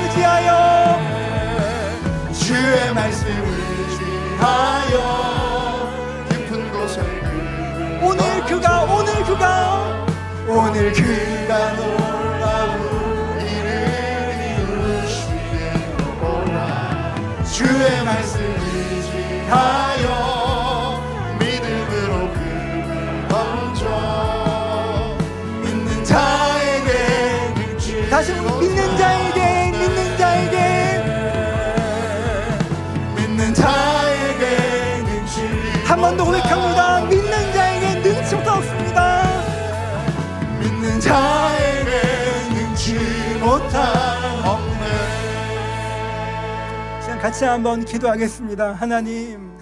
의지하여 주의 말씀 의지하여 깊은 곳에 금을 오늘 그가 놀라운 일을 이루시는 것 보라. 주의 말씀 의지하여 믿음으로 금을 던져 믿는 자에게 능치 다시 한번 믿는 자에게 능치 한 번 더 고백합니다. 믿는 자에게 능치 못하옵습니다. 자에게 능치 못함 없네. 시간 같이 한번 기도하겠습니다. 하나님,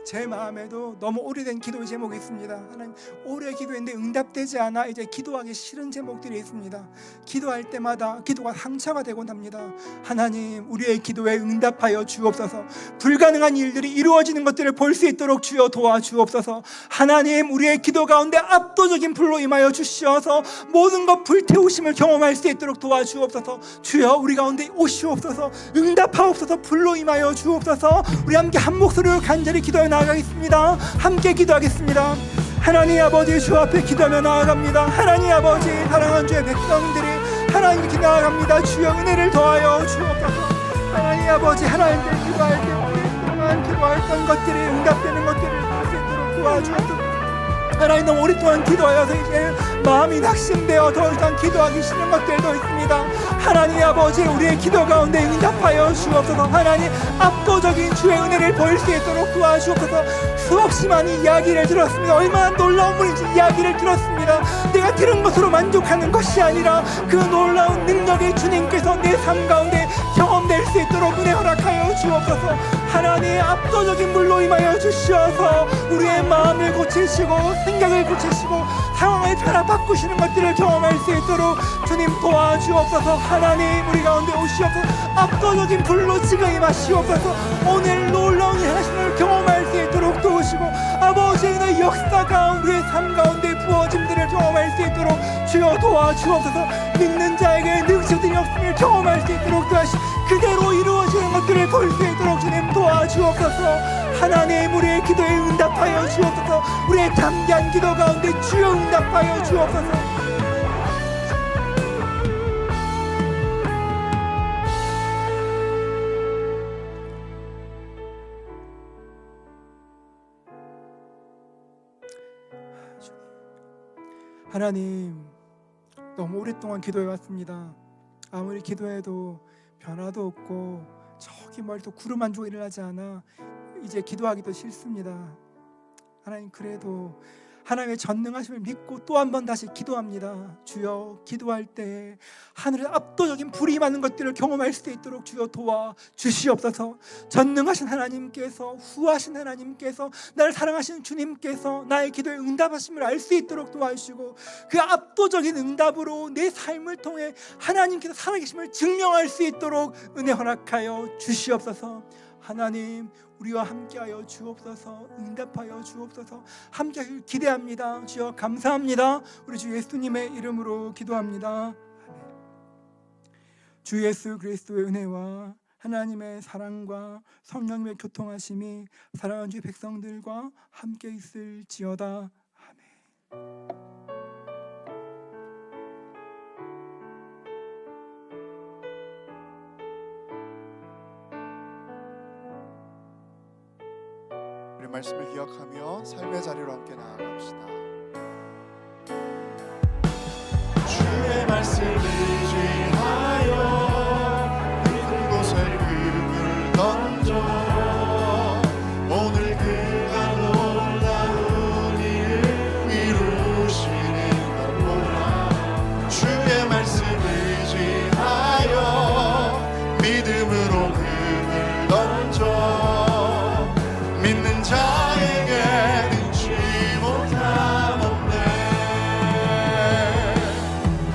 제 마음에도 너무 오래된 기도 제목이 있습니다. 하나님, 오래 기도했는데 응답되지 않아 이제 기도하기 싫은 제목들이 있습니다. 기도할 때마다 기도가 상처가 되곤 합니다. 하나님, 우리의 기도에 응답하여 주옵소서. 불가능한 일들이 이루어지는 것들을 볼 수 있도록 주여 도와주옵소서. 하나님, 우리의 기도 가운데 압도적인 불로 임하여 주시어서 모든 것 불태우심을 경험할 수 있도록 도와주옵소서. 주여, 우리 가운데 오시옵소서. 응답하옵소서. 불로 임하여 주옵소서. 우리 함께 한 목소리로 간절히 기도해 나아가겠습니다. 함께 기도하겠습니다. 하나님 아버지, 주 앞에 기도하며 나아갑니다. 하나님 아버지, 사랑하는 주의 백성들이 하나님께 나아갑니다. 주여, 은혜를 더하여 주옵소서. 하나님 아버지, 하나님께 기도할 때 오랫동안 기도했던 것들이 응답되는 것들을 볼 수 있도록 도와주옵소서. 하나님, 너무 오랫동안 기도하여서 이제 마음이 낙심되어 더 이상 기도하기 싫은 것들도 있습니다. 하나님 아버지, 우리의 기도 가운데 응답하여 주옵소서. 하나님, 압도적인 주의 은혜를 보일 수 있도록 도와주옵소서. 수없이 많은 이야기를 들었습니다. 얼마나 놀라운 분인지 이야기를 들었습니다. 내가 들은 것으로 만족하는 것이 아니라 그 놀라운 능력의 주님께서 내 삶 가운데 경험될 수 있도록 은혜 허락하여 주옵소서. 하나님, 압도적인 물로 임하여 주시어서 우리의 마음을 고치시고 생각을 고치시고 상황을 변화 바꾸시는 것들을 경험할 수 있도록 주님 도와주옵소서. 하나님, 우리 가운데 오시옵소서. 압도적인 불로 지금 임하시옵소서. 오늘 놀라운 하나님을 경험할 수 있도록 도우시고 아버지의 내 역사가 우리의 삶 가운데 부어짐들을 경험할 수 있도록 주여 도와주옵소서. 믿는 자에게 능력들이 없음을 경험할 수 있도록 도와주시고 그대로 이루어지는 것들을 볼 수 있도록 주님 도와주옵소서. 하나님, 우리의 기도에 응답하여 주옵소서. 우리의 담대한 기도 가운데 주여 응답하여 주옵소서. 하나님, 너무 오랫동안 기도해 왔습니다. 아무리 기도해도 변화도 없고 저기 멀리 또 구름 한 조각 일어나지 않아 이제 기도하기도 싫습니다. 하나님, 그래도 하나님의 전능하심을 믿고 또 한 번 다시 기도합니다. 주여, 기도할 때 하늘의 압도적인 불이 임하는 것들을 경험할 수 있도록 주여 도와주시옵소서. 전능하신 하나님께서, 후하신 하나님께서, 나를 사랑하시는 주님께서 나의 기도에 응답하심을 알 수 있도록 도와주시고 그 압도적인 응답으로 내 삶을 통해 하나님께서 살아계심을 증명할 수 있도록 은혜 허락하여 주시옵소서. 하나님, 우리와 함께하여 주옵소서. 응답하여 주옵소서. 함께하길 기대합니다. 주여, 감사합니다. 우리 주 예수님의 이름으로 기도합니다. 주 예수 그리스도의 은혜와 하나님의 사랑과 성령님의 교통하심이 사랑하는 주 백성들과 함께 있을지어다. 아멘. 우리 말씀을 기억하며 삶의 자리로 함께 나아갑시다. 주의 말씀을 의지하여 깊은 곳에 금을 던져 오늘 그가 놀라운 일을 이루시는 것 보라. 주의 말씀을 의지하여 믿음으로 금을 던져 믿는 자에게 능치 못함 없네.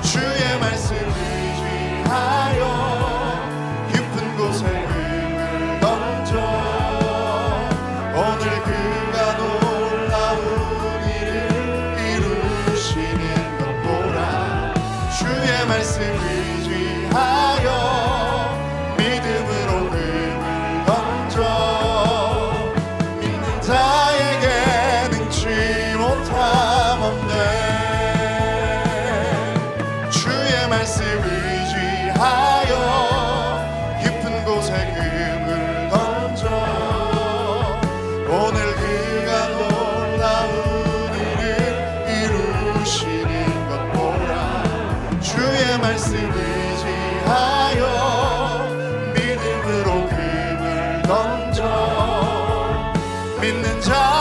주의 말씀 의지하여 깊은 곳에 금을 던져 오늘 그가 놀라운 일을 이루시는 것 보라. 주의 말씀 의지하여 믿음으로 금을 던져 자에게 능치 못함 없네. 주의 말씀 의지하여 깊은 곳에 금을 던져 오늘 그가 놀라운 일을 이루시는 것 보라. 주의 말씀 의지하여 믿음으로 금을 던져 믿는 자